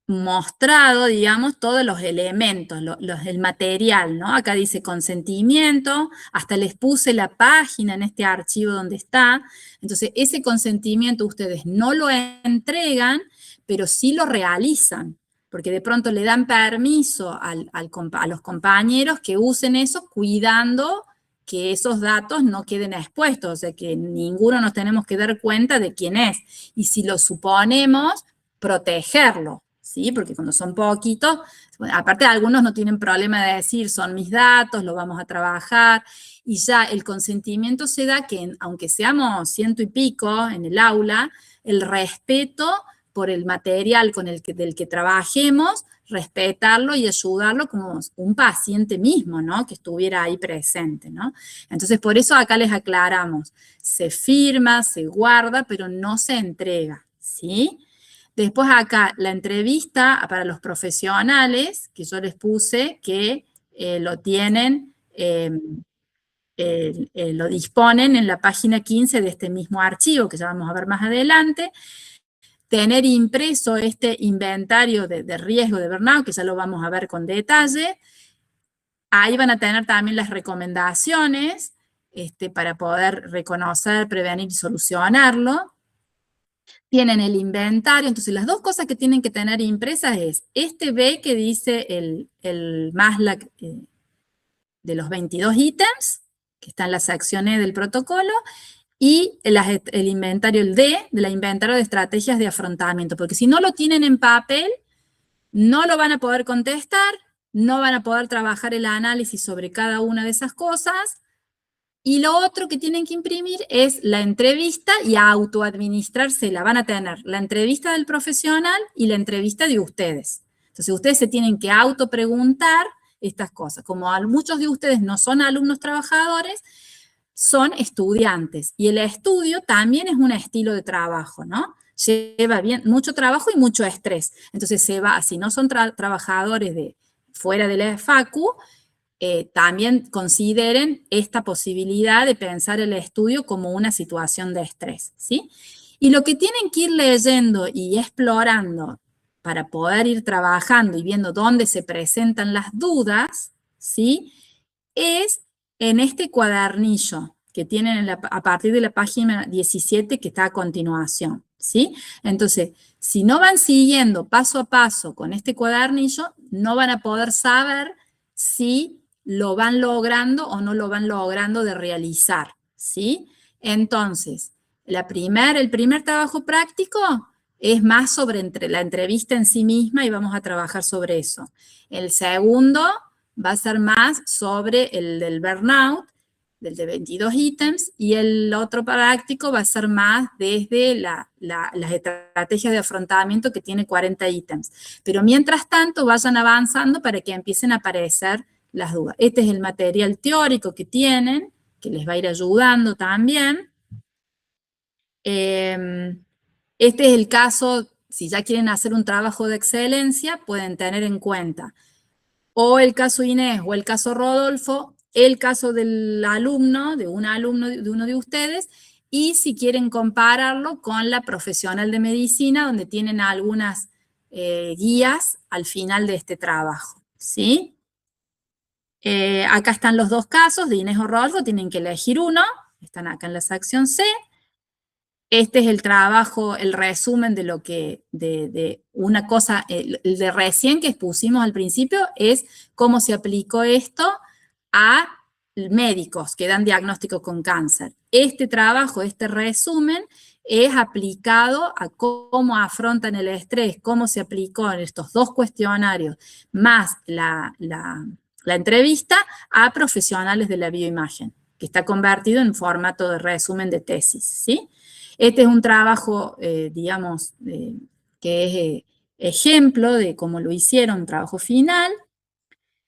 mostrado, digamos, todos los elementos, el material, ¿no? Acá dice consentimiento, hasta les puse la página en este archivo donde está. Entonces, ese consentimiento ustedes no lo entregan, pero sí lo realizan, porque de pronto le dan permiso a los compañeros que usen eso, cuidando que esos datos no queden expuestos, o sea, que ninguno nos tenemos que dar cuenta de quién es. Y si lo suponemos, protegerlo, ¿sí? Porque cuando son poquitos, bueno, aparte algunos no tienen problema de decir, son mis datos, lo vamos a trabajar, y ya el consentimiento se da que, aunque seamos 100 y pico en el aula, el respeto por el material del que trabajemos, respetarlo y ayudarlo como un paciente mismo, ¿no? Que estuviera ahí presente, ¿no? Entonces, por eso acá les aclaramos, se firma, se guarda, pero no se entrega, ¿sí? Después acá, la entrevista para los profesionales, que yo les puse, que lo tienen, lo disponen en la página 15 de este mismo archivo, que ya vamos a ver más adelante. Tener impreso este inventario de riesgo de burnout, que ya lo vamos a ver con detalle. Ahí van a tener también las recomendaciones para poder reconocer, prevenir y solucionarlo. Tienen el inventario, entonces las dos cosas que tienen que tener impresas es este B que dice el MASLAC de los 22 ítems, que está en la sección E del protocolo, y el inventario, el D, de la inventario de estrategias de afrontamiento, porque si no lo tienen en papel, no lo van a poder contestar, no van a poder trabajar el análisis sobre cada una de esas cosas, y lo otro que tienen que imprimir es la entrevista y autoadministrarse, la van a tener la entrevista del profesional y la entrevista de ustedes. Entonces ustedes se tienen que autopreguntar estas cosas. Como muchos de ustedes no son alumnos trabajadores, son estudiantes. Y el estudio también es un estilo de trabajo, ¿no? Lleva mucho trabajo y mucho estrés. Entonces si no son trabajadores fuera de la FACU, también consideren esta posibilidad de pensar el estudio como una situación de estrés, ¿sí? Y lo que tienen que ir leyendo y explorando para poder ir trabajando y viendo dónde se presentan las dudas, ¿sí? Es en este cuadernillo que tienen a partir de la página 17 que está a continuación, ¿sí? Entonces, si no van siguiendo paso a paso con este cuadernillo, no van a poder saber si lo van logrando o no lo van logrando de realizar, ¿sí? Entonces, el primer trabajo práctico es más sobre la entrevista en sí misma y vamos a trabajar sobre eso. El segundo va a ser más sobre el del burnout, del de 22 ítems, y el otro práctico va a ser más desde las estrategias de afrontamiento que tiene 40 ítems. Pero mientras tanto vayan avanzando para que empiecen a aparecer las dudas. Este es el material teórico que tienen, que les va a ir ayudando también. Este es el caso, si ya quieren hacer un trabajo de excelencia, pueden tener en cuenta o el caso Inés o el caso Rodolfo, el caso del alumno, de un alumno de uno de ustedes, y si quieren compararlo con la profesional de medicina, donde tienen algunas guías al final de este trabajo, ¿sí? Acá están los dos casos, de Inés o Rodolfo, tienen que elegir uno, están acá en la sección C. Este es el trabajo, el resumen de lo que, de una cosa, el de recién que expusimos al principio, es cómo se aplicó esto a médicos que dan diagnóstico con cáncer. Este trabajo, este resumen, es aplicado a cómo afrontan el estrés, cómo se aplicó en estos dos cuestionarios, más la entrevista a profesionales de la bioimagen, que está convertido en formato de resumen de tesis, ¿sí? Este es un trabajo, digamos, que es ejemplo de cómo lo hicieron, un trabajo final.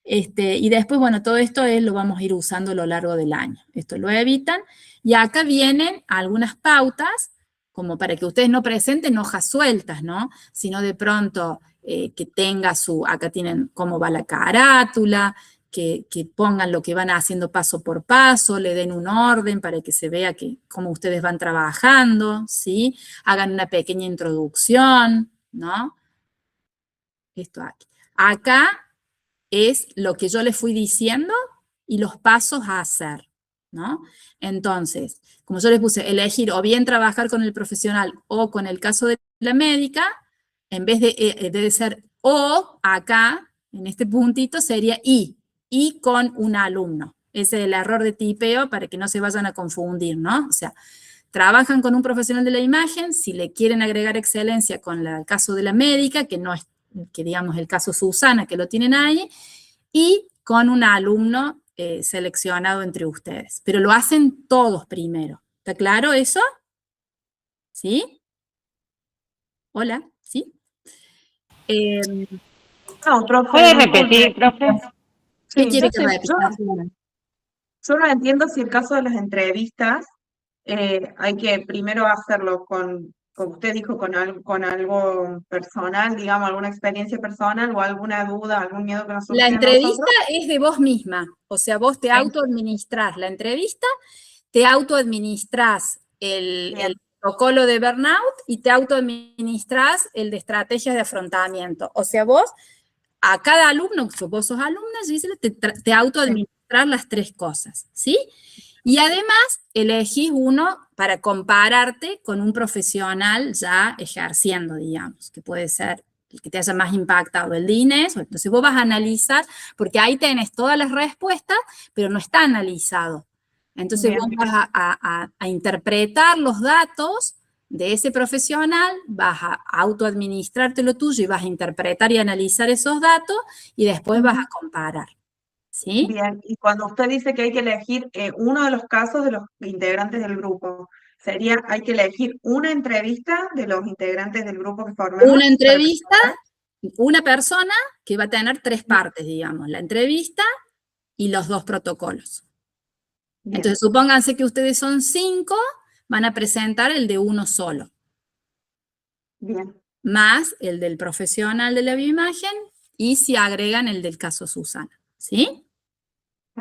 Y después, bueno, todo esto lo vamos a ir usando a lo largo del año. Esto lo evitan. Y acá vienen algunas pautas, como para que ustedes no presenten hojas sueltas, ¿no? Sino de pronto que tenga acá tienen cómo va la carátula, que pongan lo que van haciendo paso por paso, le den un orden para que se vea cómo ustedes van trabajando, ¿sí? Hagan una pequeña introducción, ¿no? esto aquí. Acá es lo que yo les fui diciendo y los pasos a hacer, ¿no? Entonces, como yo les puse, elegir o bien trabajar con el profesional o con el caso de la médica, en vez de ser o, acá, en este puntito, sería y con un alumno. Ese es el error de tipeo para que no se vayan a confundir, ¿no? O sea, trabajan con un profesional de la imagen, si le quieren agregar excelencia con el caso de la médica, que no es, que digamos el caso Susana, que lo tienen ahí, y con un alumno seleccionado entre ustedes. Pero lo hacen todos primero. ¿Está claro eso? ¿Sí? Hola, ¿sí? No, profe, ¿Puede disculpe. repetir, profe? ¿Qué Sí, quiere no que sé, repita? yo no entiendo si el caso de las entrevistas hay que primero hacerlo como usted dijo, con algo personal, digamos, alguna experiencia personal o alguna duda, algún miedo que nos La surge a nosotros. entrevista es de vos misma, o sea, vos te autoadministrás la entrevista, te autoadministrás el protocolo de burnout y te autoadministrás el de estrategias de afrontamiento. O sea, vos, a cada alumno, vos sos alumna, te autoadministrás las tres cosas, ¿sí? Y además elegís uno para compararte con un profesional ya ejerciendo, digamos, que puede ser el que te haya más impactado, el de Inés. Entonces vos vas a analizar, porque ahí tenés todas las respuestas, pero no está analizado. Entonces Bien. vos vas a interpretar los datos de ese profesional, vas a autoadministrarte lo tuyo y vas a interpretar y analizar esos datos y después vas a comparar. ¿Sí? Bien, y cuando usted dice que hay que elegir uno de los casos de los integrantes del grupo, sería, hay que elegir una entrevista de los integrantes del grupo que formemos. Una entrevista, una persona que va a tener tres partes, digamos, la entrevista y los dos protocolos. Bien. Entonces, supónganse que ustedes son 5, van a presentar el de uno solo, Bien. más el del profesional de la bioimagen y si agregan el del caso Susana, ¿sí?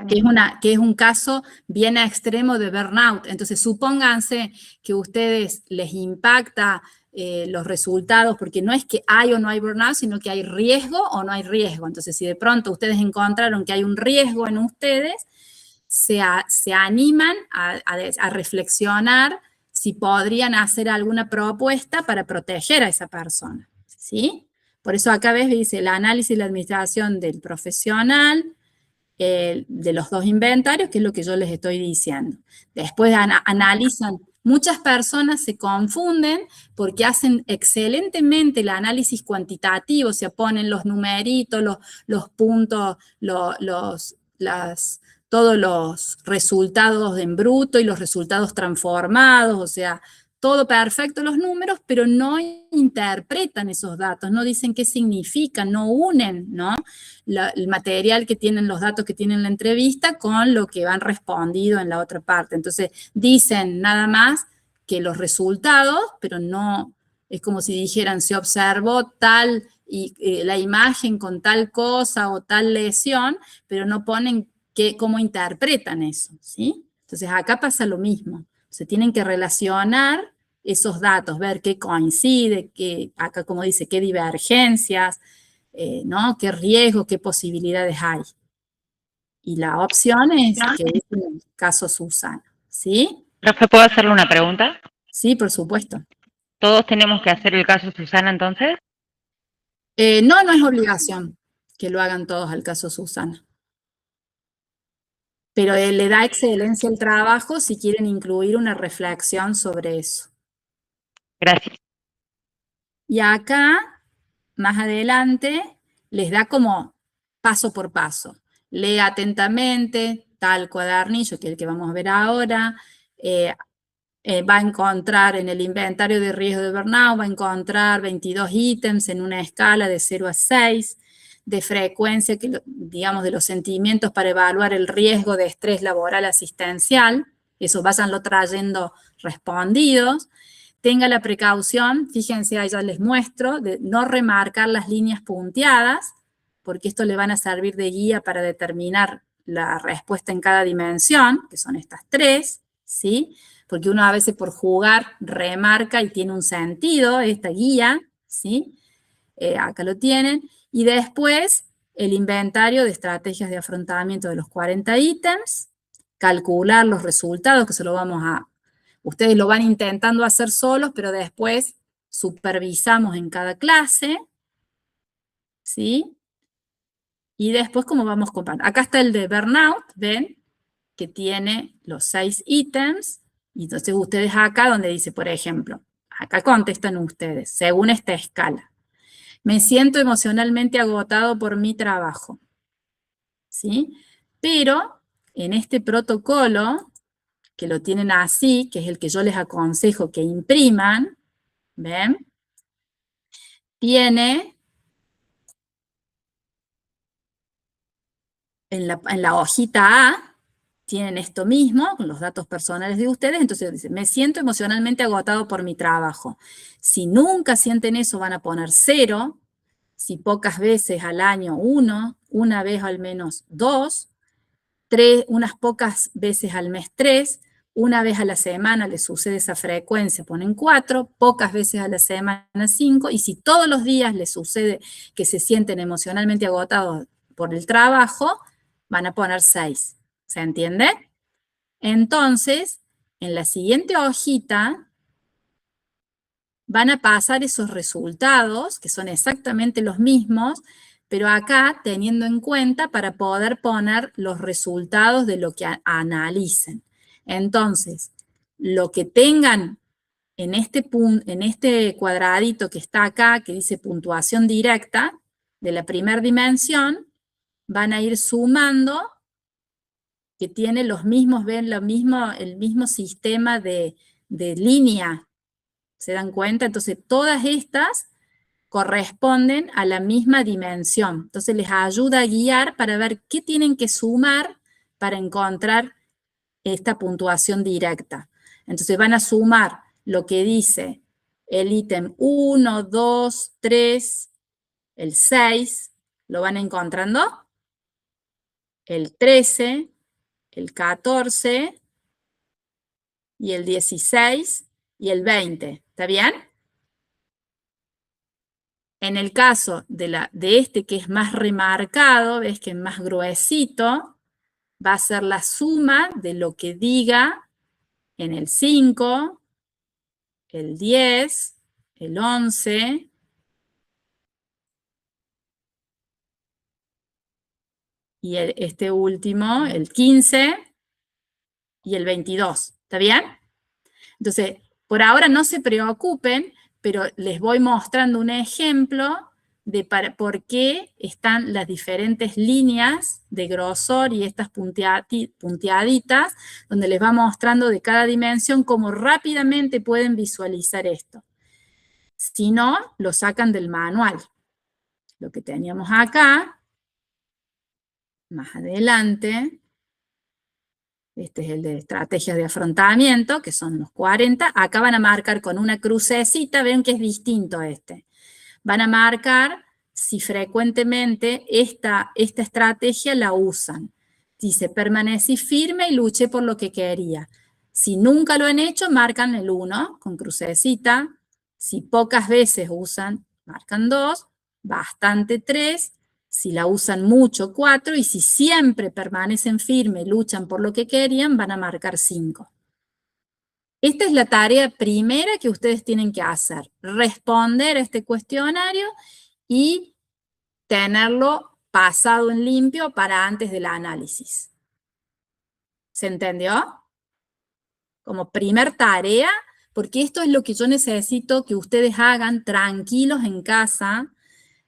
Que es un caso bien extremo de burnout. Entonces, supónganse que a ustedes les impacta los resultados, porque no es que hay o no hay burnout, sino que hay riesgo o no hay riesgo. Entonces, si de pronto ustedes encontraron que hay un riesgo en ustedes, se animan a reflexionar si podrían hacer alguna propuesta para proteger a esa persona, ¿sí? Por eso acá ves, dice, el análisis y la administración del profesional, de los dos inventarios, que es lo que yo les estoy diciendo. Después analizan, muchas personas se confunden porque hacen excelentemente el análisis cuantitativo, se ponen los numeritos, los puntos, todos los resultados en bruto y los resultados transformados, o sea, todo perfecto los números, pero no interpretan esos datos, no dicen qué significan, no unen, ¿no? El material que tienen, los datos que tienen la entrevista con lo que van respondido en la otra parte. Entonces, dicen nada más que los resultados, pero no, es como si dijeran, se observó tal, la imagen con tal cosa o tal lesión, pero no ponen cómo interpretan eso, ¿sí? Entonces, acá pasa lo mismo. Se tienen que relacionar esos datos, ver qué coincide, acá como dice, qué divergencias, ¿no? ¿Qué riesgos, qué posibilidades hay? Y la opción es que es el caso Susana, ¿sí? Profe, ¿puedo hacerle una pregunta? Sí, por supuesto. ¿Todos tenemos que hacer el caso Susana entonces? No es obligación que lo hagan todos al caso Susana. Pero le da excelencia al trabajo si quieren incluir una reflexión sobre eso. Gracias. Y acá, más adelante, les da como paso por paso. Lee atentamente tal cuadernillo, que es el que vamos a ver ahora. Va a encontrar en el inventario de riesgo de burnout, va a encontrar 22 ítems en una escala de 0 a 6, de frecuencia, digamos, de los sentimientos para evaluar el riesgo de estrés laboral asistencial. Eso váyanlo trayendo respondidos. Tenga la precaución, fíjense, ahí ya les muestro, de no remarcar las líneas punteadas, porque esto le van a servir de guía para determinar la respuesta en cada dimensión, que son estas 3, ¿sí? Porque uno a veces por jugar remarca y tiene un sentido esta guía, ¿sí? Acá lo tienen. Y después el inventario de estrategias de afrontamiento de los 40 ítems, calcular los resultados, que se lo vamos a... Ustedes lo van intentando hacer solos, pero después supervisamos en cada clase, ¿sí? Y después, como vamos comparando. Acá está el de burnout, ¿ven? Que tiene los 6 ítems. Y entonces ustedes acá donde dice, por ejemplo, acá contestan ustedes, según esta escala. Me siento emocionalmente agotado por mi trabajo, ¿sí? Pero en este protocolo, que lo tienen así, que es el que yo les aconsejo que impriman, ¿ven? Tiene en la hojita A, tienen esto mismo, con los datos personales de ustedes, entonces dicen, me siento emocionalmente agotado por mi trabajo. Si nunca sienten eso, van a poner 0, si pocas veces al año 1, una vez al menos 2, 3, unas pocas veces al mes 3, una vez a la semana les sucede esa frecuencia, ponen 4, pocas veces a la semana 5, y si todos los días les sucede que se sienten emocionalmente agotados por el trabajo, van a poner 6. ¿Se entiende? Entonces, en la siguiente hojita van a pasar esos resultados, que son exactamente los mismos, pero acá teniendo en cuenta para poder poner los resultados de lo que analicen. Entonces, lo que tengan en este cuadradito que está acá, que dice puntuación directa, de la primera dimensión, van a ir sumando, que tiene los mismos, ven el mismo sistema de línea, ¿se dan cuenta? Entonces todas estas corresponden a la misma dimensión, entonces les ayuda a guiar para ver qué tienen que sumar para encontrar esta puntuación directa. Entonces van a sumar lo que dice el ítem 1, 2, 3, el 6, ¿lo van encontrando? El 13, el 14, y el 16, y el 20. ¿Está bien? En el caso de este que es más remarcado, ves que es más gruesito, va a ser la suma de lo que diga en el 5, el 10, el 11, y este último, el 15, y el 22. ¿Está bien? Entonces, por ahora no se preocupen, pero les voy mostrando un ejemplo de por qué están las diferentes líneas de grosor y estas punteaditas, donde les va mostrando de cada dimensión cómo rápidamente pueden visualizar esto. Si no, lo sacan del manual. Lo que teníamos acá, más adelante, este es el de estrategias de afrontamiento, que son los 40. Acá van a marcar con una crucecita, ven que es distinto este. Van a marcar si frecuentemente esta estrategia la usan. Dice, permanecí firme y luché por lo que quería. Si nunca lo han hecho, marcan el 1 con crucecita. Si pocas veces usan, marcan 2, bastante 3, si la usan mucho 4, y si siempre permanecen firmes, luchan por lo que querían, van a marcar 5. Esta es la tarea primera que ustedes tienen que hacer, responder a este cuestionario y tenerlo pasado en limpio para antes del análisis. ¿Se entendió? Como primer tarea, porque esto es lo que yo necesito que ustedes hagan tranquilos en casa,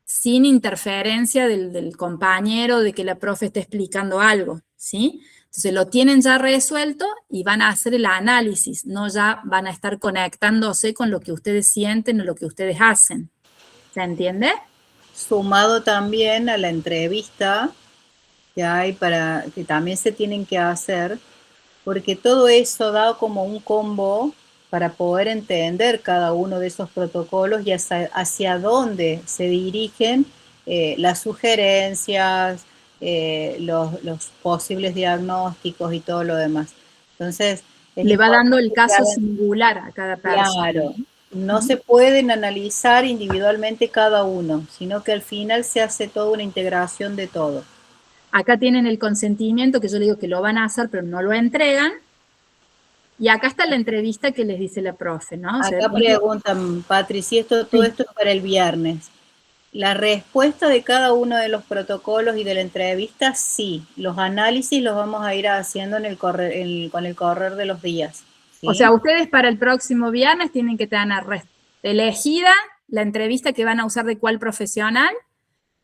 sin interferencia del compañero, de que la profe esté explicando algo, ¿sí? Entonces lo tienen ya resuelto y van a hacer el análisis, no ya van a estar conectándose con lo que ustedes sienten o lo que ustedes hacen. ¿Se entiende? Sumado también a la entrevista que hay que también se tienen que hacer, porque todo eso da como un combo para poder entender cada uno de esos protocolos y hacia dónde se dirigen las sugerencias, los posibles diagnósticos y todo lo demás. Entonces, le va dando el caso singular a cada persona. Claro, no se pueden analizar individualmente cada uno, sino que al final se hace toda una integración de todo. Acá tienen el consentimiento, que yo le digo que lo van a hacer, pero no lo entregan. Y acá está la entrevista que les dice la profe, ¿no? O sea, Acá preguntan, Patri, si todo esto es para el viernes. La respuesta de cada uno de los protocolos y de la entrevista, sí. Los análisis los vamos a ir haciendo con el correr de los días. ¿Sí? O sea, ustedes para el próximo viernes tienen que tener elegida la entrevista que van a usar de cuál profesional,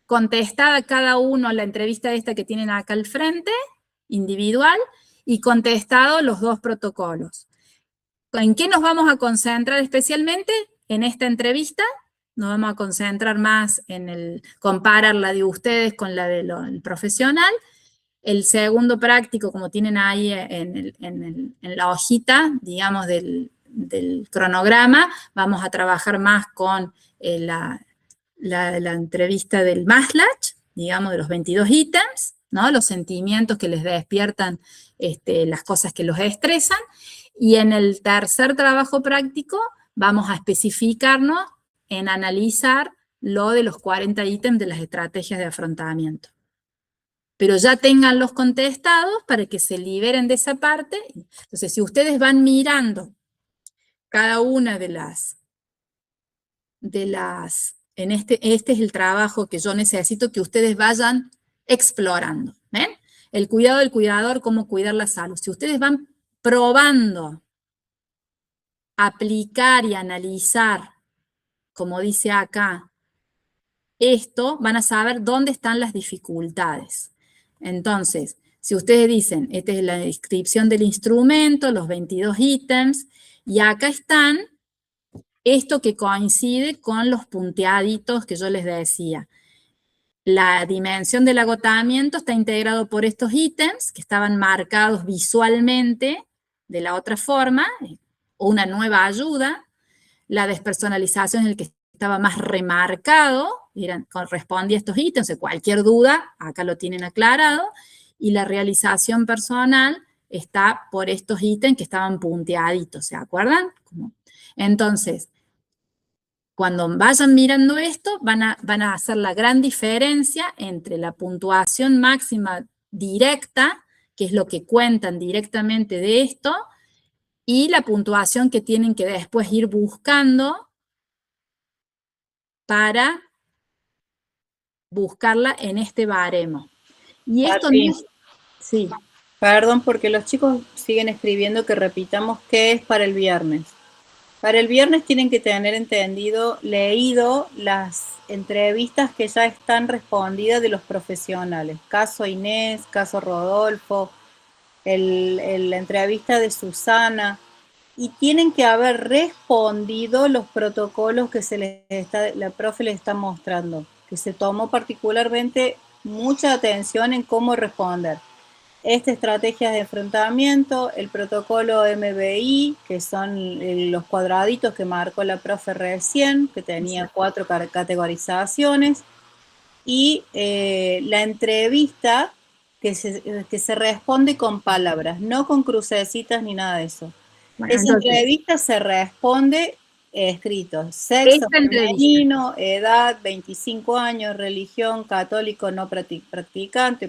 contestada cada uno la entrevista esta que tienen acá al frente, individual, y contestado los 2 protocolos. ¿En qué nos vamos a concentrar especialmente? En esta entrevista nos vamos a concentrar más en comparar la de ustedes con la del profesional. El segundo práctico, como tienen ahí en la hojita, digamos, del cronograma, vamos a trabajar más con la entrevista del Maslach, digamos, de los 22 ítems, ¿no? Los sentimientos que les despiertan las cosas que los estresan. Y en el tercer trabajo práctico vamos a especificarnos en analizar lo de los 40 ítems de las estrategias de afrontamiento. Pero ya tenganlos contestados para que se liberen de esa parte. Entonces, si ustedes van mirando cada una de las este es el trabajo que yo necesito que ustedes vayan explorando. ¿Ven? El cuidado del cuidador, cómo cuidar la salud. Si ustedes van probando, aplicar y analizar, como dice acá, esto, van a saber dónde están las dificultades. Entonces, si ustedes dicen, esta es la descripción del instrumento, los 22 ítems, y acá están esto que coincide con los punteaditos que yo les decía. La dimensión del agotamiento está integrado por estos ítems que estaban marcados visualmente de la otra forma, o una nueva ayuda. La despersonalización es el que estaba más remarcado, correspondía a estos ítems, o sea, cualquier duda, acá lo tienen aclarado, y la realización personal está por estos ítems que estaban punteaditos, ¿se acuerdan? Entonces, cuando vayan mirando esto, van a hacer la gran diferencia entre la puntuación máxima directa, que es lo que cuentan directamente de esto, y la puntuación que tienen que después ir buscando para buscarla en este baremo. Y esto no es... Sí. Perdón, porque los chicos siguen escribiendo que repitamos qué es para el viernes. Para el viernes tienen que tener leído las entrevistas que ya están respondidas de los profesionales. Caso Inés, caso Rodolfo, la entrevista de Susana. Y tienen que haber respondido los protocolos que la profe les está mostrando, que se tomó particularmente mucha atención en cómo responder. Estrategias de enfrentamiento, el protocolo MBI, que son los cuadraditos que marcó la profe recién, que tenía 4 categorizaciones, y la entrevista que se responde con palabras, no con crucecitas ni nada de eso. Bueno, esa entrevista se responde escrito: sexo femenino, edad, 25 años, religión, católico, no practicante,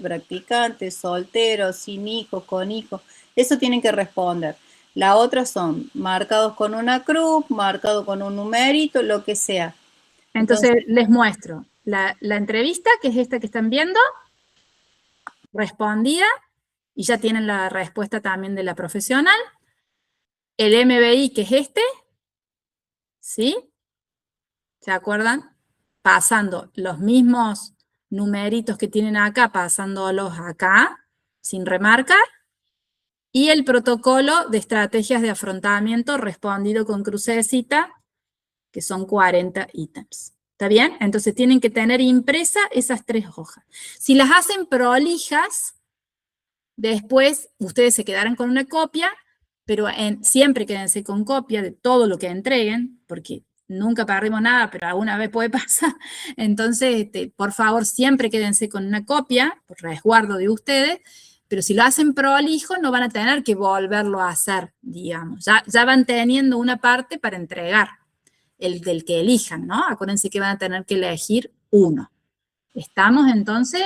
soltero, sin hijos, con hijos. Eso tienen que responder. La otra son marcados con una cruz, marcado con un numerito, lo que sea. Entonces les muestro la entrevista, que es esta que están viendo, respondida, y ya tienen la respuesta también de la profesional. El MBI, que es este, ¿sí? ¿Se acuerdan? Pasando los mismos numeritos que tienen acá, pasándolos acá, sin remarcar. Y el protocolo de estrategias de afrontamiento respondido con crucecita, que son 40 ítems. ¿Está bien? Entonces tienen que tener impresa esas 3 hojas. Si las hacen prolijas, después ustedes se quedarán con una copia, pero siempre quédense con copia de todo lo que entreguen, porque nunca perdimos nada, pero alguna vez puede pasar. Entonces, por favor, siempre quédense con una copia, por resguardo de ustedes, pero si lo hacen prolijo, no van a tener que volverlo a hacer, digamos. Ya van teniendo una parte para entregar. el del que elijan, ¿no? Acuérdense que van a tener que elegir uno. ¿Estamos entonces?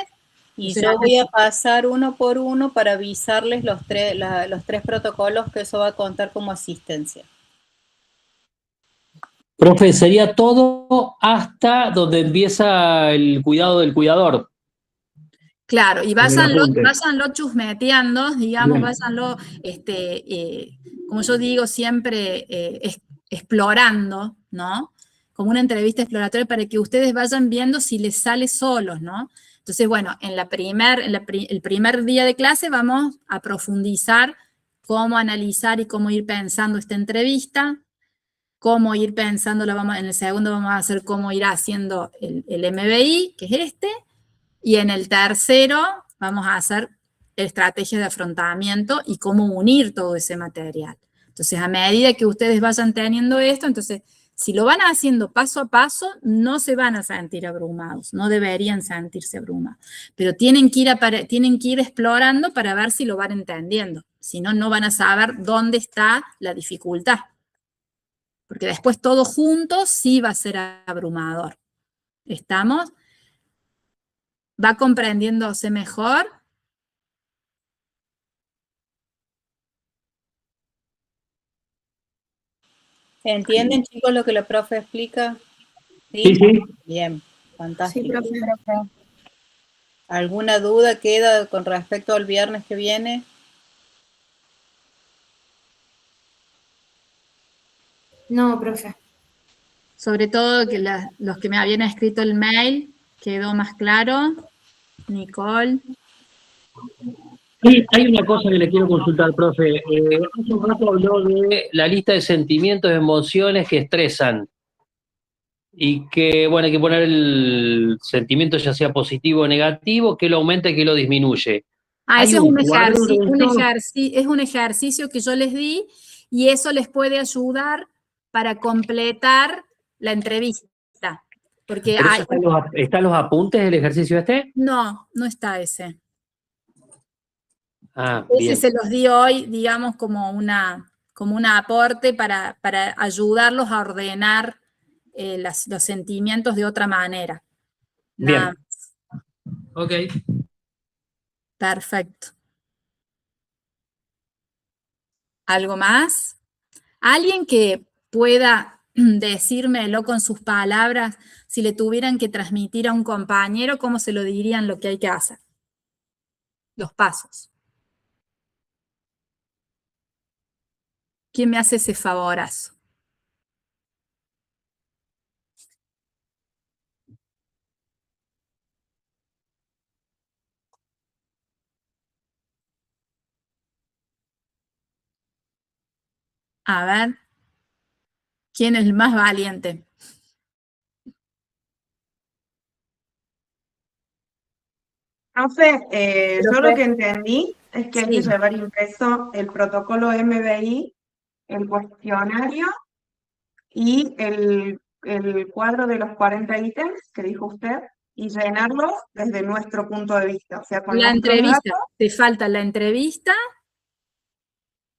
Y yo voy a pasar uno por uno para avisarles los tres protocolos, que eso va a contar como asistencia. Profe, sería todo hasta donde empieza el cuidado del cuidador. Claro, y váyanlo chusmeteando, digamos, Bien. váyanlo, como yo digo, siempre explorando, ¿no? Como una entrevista exploratoria para que ustedes vayan viendo si les sale solos, ¿no? Entonces, bueno, el primer día de clase vamos a profundizar cómo analizar y cómo ir pensando esta entrevista, cómo ir pensando, en el segundo vamos a hacer cómo ir haciendo el MBI, que es este, y en el tercero vamos a hacer estrategias de afrontamiento y cómo unir todo ese material. Entonces, a medida que ustedes vayan teniendo esto, entonces, si lo van haciendo paso a paso, no se van a sentir abrumados, no deberían sentirse abrumados, pero tienen que ir explorando para ver si lo van entendiendo, si no, no van a saber dónde está la dificultad, porque después todos juntos sí va a ser abrumador. ¿Estamos? ¿Va comprendiéndose mejor? ¿Entienden, chicos, lo que la profe explica? Sí, sí. Bien, fantástico. Sí, profe. ¿Alguna duda queda con respecto al viernes que viene? No, profe. Sobre todo que los que me habían escrito el mail, quedó más claro. Nicole. Sí, hay una cosa que le quiero consultar, profe. Hace un rato habló de la lista de sentimientos, emociones que estresan. Y que, bueno, hay que poner el sentimiento ya sea positivo o negativo, que lo aumenta y que lo disminuye. Ese es un ejercicio que yo les di y eso les puede ayudar para completar la entrevista. Porque ¿Están los apuntes del ejercicio este? No, no está ese. Bien. Ese se los di hoy, digamos, como un aporte para ayudarlos a ordenar los sentimientos de otra manera. Bien. Ok. Perfecto. ¿Algo más? ¿Alguien que pueda decírmelo con sus palabras, si le tuvieran que transmitir a un compañero, cómo se lo dirían lo que hay que hacer? Los pasos. ¿Quién me hace ese favorazo? A ver, ¿quién es el más valiente? Profe, yo lo que entendí es que hay que Sí. llevar impreso el protocolo MBI, el cuestionario y el cuadro de los 40 ítems que dijo usted, y llenarlos desde nuestro punto de vista, o sea, con La nuestros entrevista, datos. te falta la entrevista,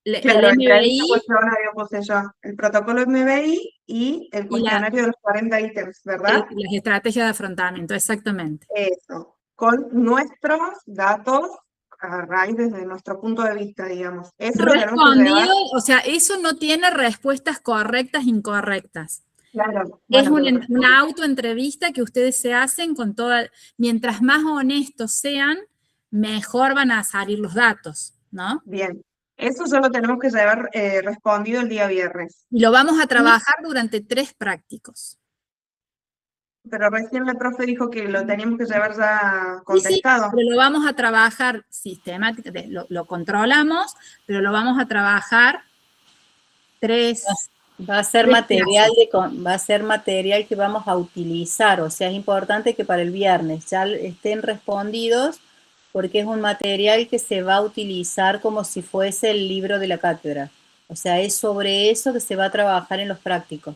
Claro, el entrevista, MBI cuestionario puse yo, el protocolo MBI y el cuestionario de los 40 ítems, ¿verdad? las estrategias de afrontamiento, exactamente. Eso, con nuestros datos a raíz desde nuestro punto de vista, digamos. Eso lo tenemos que llevar. Respondido, o sea, eso no tiene respuestas correctas, incorrectas. Claro. Es Bueno, una autoentrevista que ustedes se hacen con toda, mientras más honestos sean, mejor van a salir los datos, ¿no? bien. Eso ya lo tenemos que llevar respondido el día viernes. Y lo vamos a trabajar durante 3 prácticos. Pero recién la profe dijo que lo teníamos que llevar ya contestado. Sí, pero lo vamos a trabajar sistemáticamente, lo controlamos, pero lo vamos a trabajar 3. Va a ser material que vamos a utilizar, o sea, es importante que para el viernes ya estén respondidos, porque es un material que se va a utilizar como si fuese el libro de la cátedra. O sea, es sobre eso que se va a trabajar en los prácticos.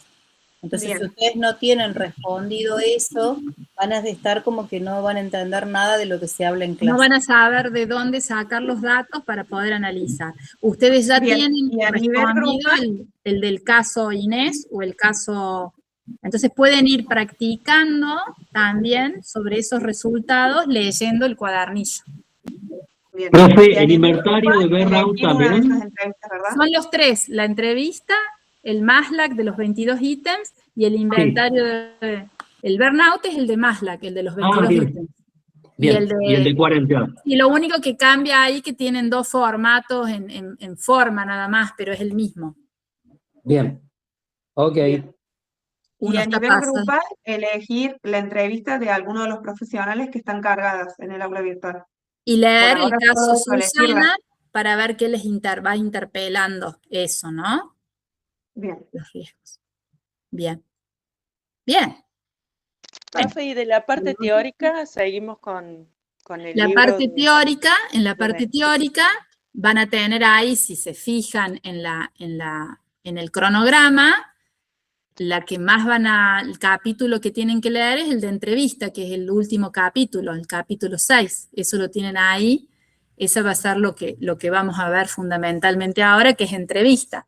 Entonces, Bien. si ustedes no tienen respondido eso, van a estar como que no van a entender nada de lo que se habla en clase. No van a saber de dónde sacar los datos para poder analizar. Ustedes ya Bien. tienen Y a nivel respondido grupal, el del caso Inés o el caso Entonces pueden ir practicando también sobre esos resultados leyendo el cuadernillo. Bien. Profe, ¿el inventario de Burnout Elegir una de también? esas entrevistas, ¿verdad? Son los tres, la entrevista, el Maslach de los 22 ítems y el inventario de... El burnout es el de Maslach, el de los 22 bien. ítems. Bien, y el de 40. Y lo único que cambia ahí que tienen dos formatos en forma nada más, pero es el mismo. Bien, ok. Bien. Uno Y a está nivel pasando. grupal, elegir la entrevista de alguno de los profesionales que están cargadas en el aula virtual. Y leer Por el ahora caso puedo elegirla. Susana para ver qué les va interpelando eso, ¿no? Bien. Los riesgos. Bien. Bien. Profe, y de la parte teórica seguimos con el La libro parte de- teórica, en la de parte Ren. teórica van a tener ahí, si se fijan en el cronograma, la que más el capítulo que tienen que leer es el de entrevista, que es el último capítulo, el capítulo 6. Eso lo tienen ahí. Ese va a ser lo que vamos a ver fundamentalmente ahora, que es entrevista.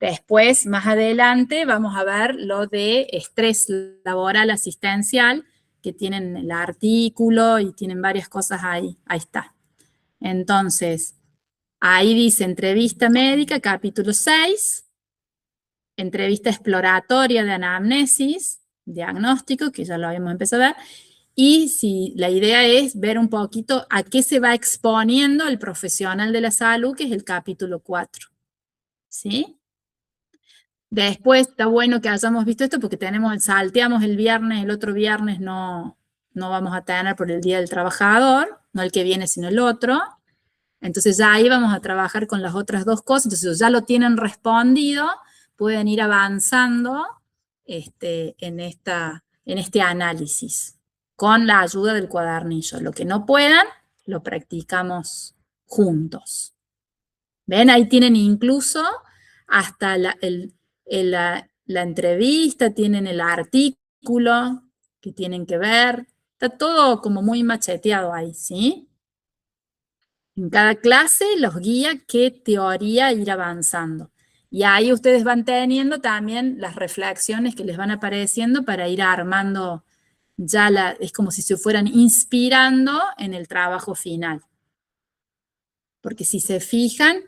Después, más adelante, vamos a ver lo de estrés laboral asistencial, que tienen el artículo y tienen varias cosas ahí. Ahí está. Entonces, ahí dice entrevista médica, capítulo 6, entrevista exploratoria de anamnesis, diagnóstico, que ya lo habíamos empezado a ver, y si la idea es ver un poquito a qué se va exponiendo el profesional de la salud, que es el capítulo 4. ¿Sí? Después está bueno que hayamos visto esto porque salteamos el viernes, el otro viernes no vamos a tener por el Día del Trabajador, no el que viene sino el otro. Entonces ya ahí vamos a trabajar con las otras dos cosas, entonces ya lo tienen respondido, pueden ir avanzando en este análisis con la ayuda del cuadernillo. Lo que no puedan, lo practicamos juntos. ¿Ven? Ahí tienen incluso hasta la entrevista, tienen el artículo que tienen que ver. Está todo como muy macheteado ahí, ¿sí? En cada clase los guía qué teoría ir avanzando. Y ahí ustedes van teniendo también las reflexiones que les van apareciendo para ir armando es como si se fueran inspirando en el trabajo final. Porque si se fijan,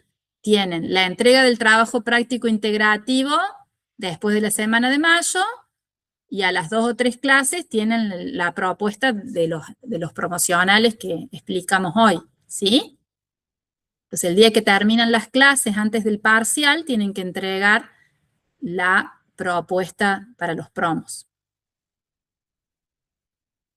tienen la entrega del trabajo práctico integrativo después de la semana de mayo y a las 2 o 3 clases tienen la propuesta de los promocionales que explicamos hoy, ¿sí? Entonces el día que terminan las clases antes del parcial tienen que entregar la propuesta para los promos.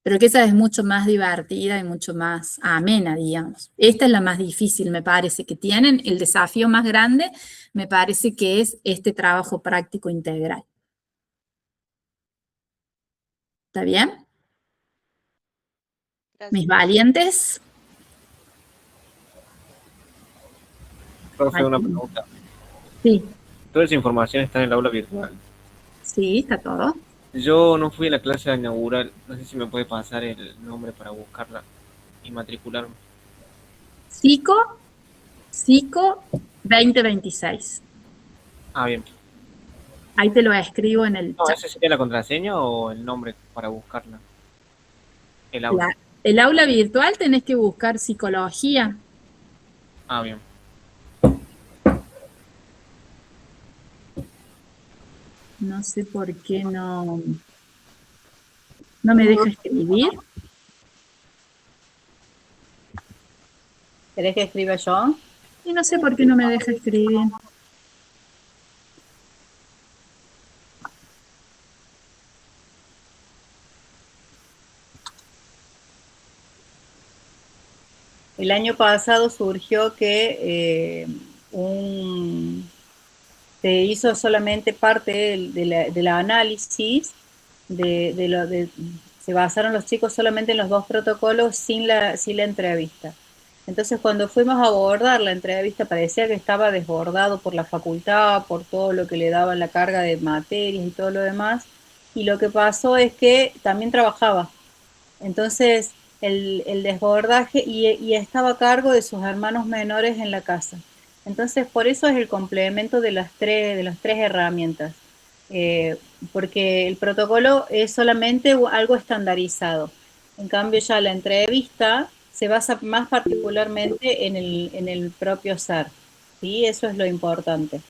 Pero que esa es mucho más divertida y mucho más amena, digamos. Esta es la más difícil, me parece, que tienen. El desafío más grande, me parece que es este trabajo práctico integral. ¿Está bien? Gracias. Mis valientes. Profe, una pregunta. Sí. Toda esa información está en el aula virtual. Sí, está todo. Yo no fui a la clase inaugural. No sé si me puede pasar el nombre para buscarla y matricularme. Psico 2026. Ah, bien. Ahí te lo escribo en el No, chat. ¿esa sería la contraseña o el nombre para buscarla? El aula. El aula virtual tenés que buscar psicología. Ah, bien. No sé por qué no me deja escribir. ¿Querés que escriba yo? Y no sé por qué no me deja escribir. El año pasado surgió que se hizo solamente parte del análisis, se basaron los chicos solamente en los 2 protocolos sin la entrevista. Entonces cuando fuimos a abordar la entrevista parecía que estaba desbordado por la facultad, por todo lo que le daban la carga de materias y todo lo demás, y lo que pasó es que también trabajaba. Entonces el desbordaje y estaba a cargo de sus hermanos menores en la casa. Entonces por eso es el complemento de las tres herramientas. porque el protocolo es solamente algo estandarizado. En cambio, ya la entrevista se basa más particularmente en el propio ser, ¿sí? Eso es lo importante.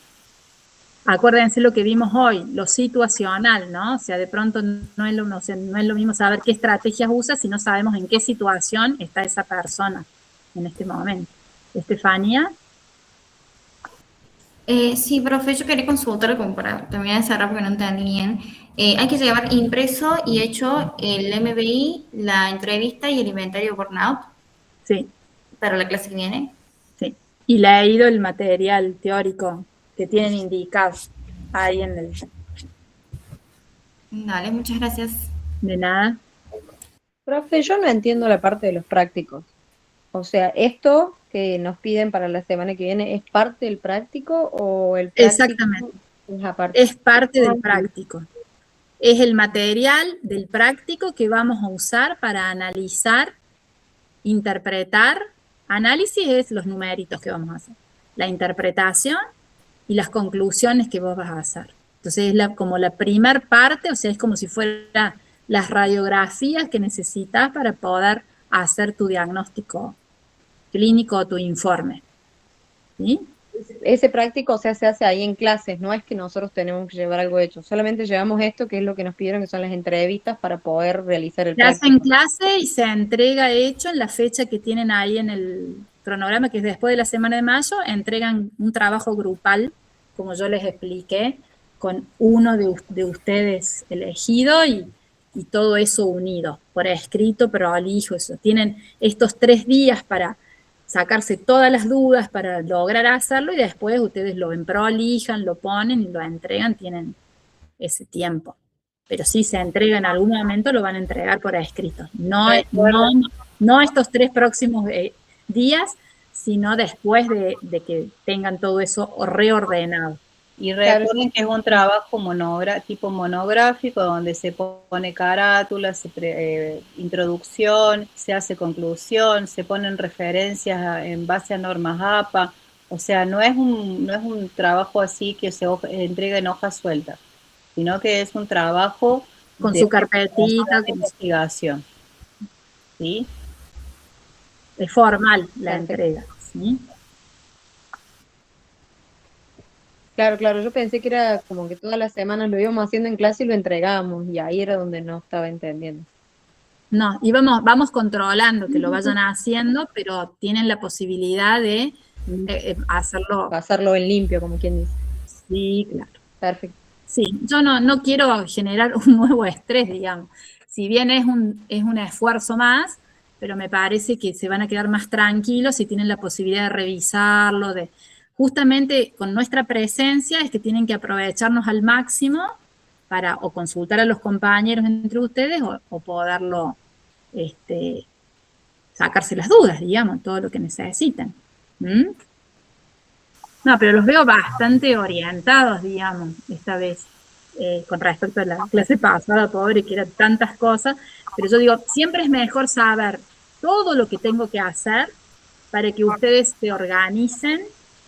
Acuérdense lo que vimos hoy, lo situacional, ¿no? O sea, de pronto no es lo mismo saber qué estrategias usa si no sabemos en qué situación está esa persona en este momento. Estefanía. Sí, profe, yo quería consultar como para terminar de cerrar porque no entendí bien. Hay que llevar impreso y hecho el MBI, la entrevista y el inventario burnout. Sí. Para la clase que viene. Sí. Y leído el material teórico que tienen indicado ahí en el... Dale, muchas gracias. De nada. Profe, yo no entiendo la parte de los prácticos. O sea, ¿esto que nos piden para la semana que viene es parte del práctico o el práctico? Exactamente. Es aparte? Es parte del práctico. Es el material del práctico que vamos a usar para analizar, interpretar. Análisis es los numeritos que vamos a hacer. La interpretación y las conclusiones que vos vas a hacer. Entonces es como la primer parte, o sea, es como si fuera las radiografías que necesitas para poder hacer tu diagnóstico clínico o tu informe. ¿Sí? Ese práctico, o sea, se hace ahí en clases, no es que nosotros tenemos que llevar algo hecho, solamente llevamos esto, que es lo que nos pidieron, que son las entrevistas para poder realizar el práctico. Se hace en clase y se entrega hecho en la fecha que tienen ahí en el cronograma, que es después de la semana de mayo, entregan un trabajo grupal, como yo les expliqué, con uno de ustedes elegido y todo eso unido, por escrito, prolijo, eso. Tienen estos 3 días para sacarse todas las dudas, para lograr hacerlo, y después ustedes lo prolijan, lo ponen y lo entregan, tienen ese tiempo. Pero si se entrega en algún momento, lo van a entregar por escrito. No estos 3 próximos días, sino después de que tengan todo eso reordenado. Y recuerden que es un trabajo tipo monográfico, donde se pone carátula, introducción, se hace conclusión, se ponen referencias en base a normas APA. O sea, no es un trabajo así que se entrega en hojas sueltas, sino que es un trabajo con su carpetita, de investigación. ¿Sí? Es formal la entrega, ¿sí? Claro, yo pensé que era como que todas las semanas lo íbamos haciendo en clase y lo entregábamos, y ahí era donde no estaba entendiendo. No, vamos controlando que lo vayan haciendo, pero tienen la posibilidad de hacerlo. Pasarlo en limpio, como quien dice. Sí, claro. Perfecto. Sí, yo no quiero generar un nuevo estrés, digamos. Si bien es un esfuerzo más, pero me parece que se van a quedar más tranquilos si tienen la posibilidad de revisarlo, justamente con nuestra presencia es que tienen que aprovecharnos al máximo para o consultar a los compañeros entre ustedes o poderlo sacarse las dudas, digamos, todo lo que necesiten. No, pero los veo bastante orientados, digamos, esta vez, con respecto a la clase pasada, pobre, que eran tantas cosas, pero yo digo, siempre es mejor saber todo lo que tengo que hacer para que ustedes se organicen,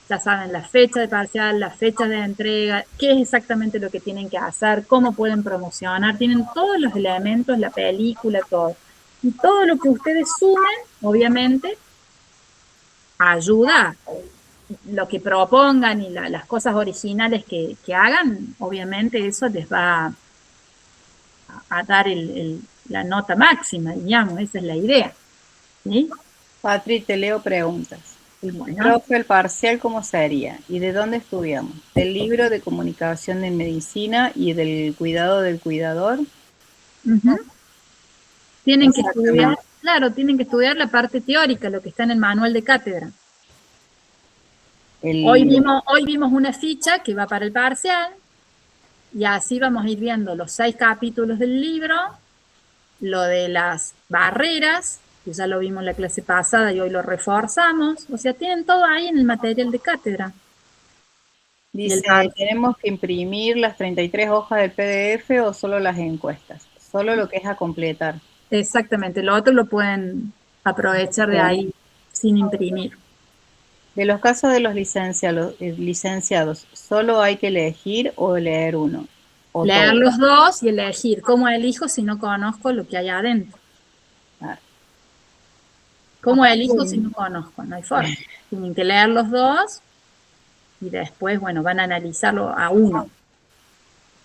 ya saben, la fecha de parcial, la fecha de entrega, qué es exactamente lo que tienen que hacer, cómo pueden promocionar, tienen todos los elementos, la película, todo. Y todo lo que ustedes sumen, obviamente, ayuda. Lo que propongan y las cosas originales que hagan, obviamente eso les va a dar la nota máxima, digamos, esa es la idea. ¿Sí? Patri, te leo preguntas. Bueno. Profe, el parcial, ¿cómo sería? ¿Y de dónde estudiamos? ¿Del libro de comunicación de medicina y del cuidado del cuidador? Tienen que estudiar, claro, tienen que estudiar la parte teórica, lo que está en el manual de cátedra. Hoy vimos una ficha que va para el parcial, y así vamos a ir viendo los 6 capítulos del libro, lo de las barreras, que ya lo vimos en la clase pasada y hoy lo reforzamos, o sea, tienen todo ahí en el material de cátedra. Dice, ¿tenemos que imprimir las 33 hojas del PDF o solo las encuestas? Solo lo que es a completar. Exactamente, lo otro lo pueden aprovechar de ahí sin imprimir. De los casos de los licenciados, ¿solo hay que elegir o leer uno? Leer todo. los dos y elegir cómo elijo si no conozco lo que hay adentro. Claro. ¿Cómo elijo si no conozco? No hay forma. Tienen que leer los dos y después, bueno, van a analizarlo a uno.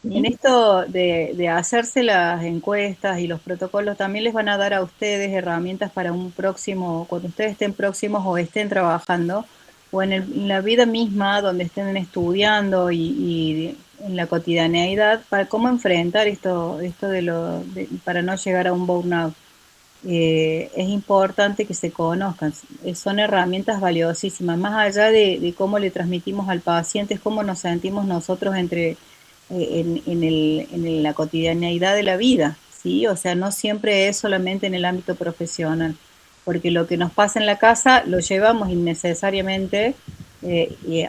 ¿Sí? En esto de hacerse las encuestas y los protocolos, también les van a dar a ustedes herramientas para un próximo, cuando ustedes estén próximos o estén trabajando, o en la vida misma, donde estén estudiando y en la cotidianeidad, para cómo enfrentar esto para no llegar a un burnout. Es importante que se conozcan, son herramientas valiosísimas, más allá de cómo le transmitimos al paciente, es cómo nos sentimos nosotros en la cotidianeidad de la vida, ¿sí? O sea, no siempre es solamente en el ámbito profesional, porque lo que nos pasa en la casa lo llevamos innecesariamente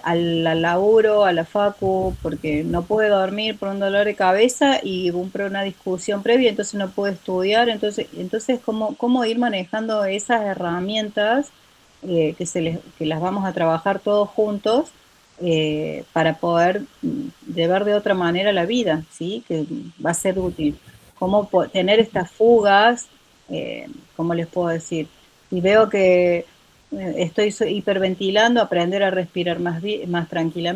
al laburo, a la facu, porque no puede dormir por un dolor de cabeza y por una discusión previa, entonces no puede estudiar, entonces ¿cómo ir manejando esas herramientas que las vamos a trabajar todos juntos para poder llevar de otra manera la vida, ¿sí? Que va a ser útil. Cómo tener estas fugas, ¿cómo les puedo decir? Y veo que estoy hiperventilando, aprender a respirar más tranquilamente.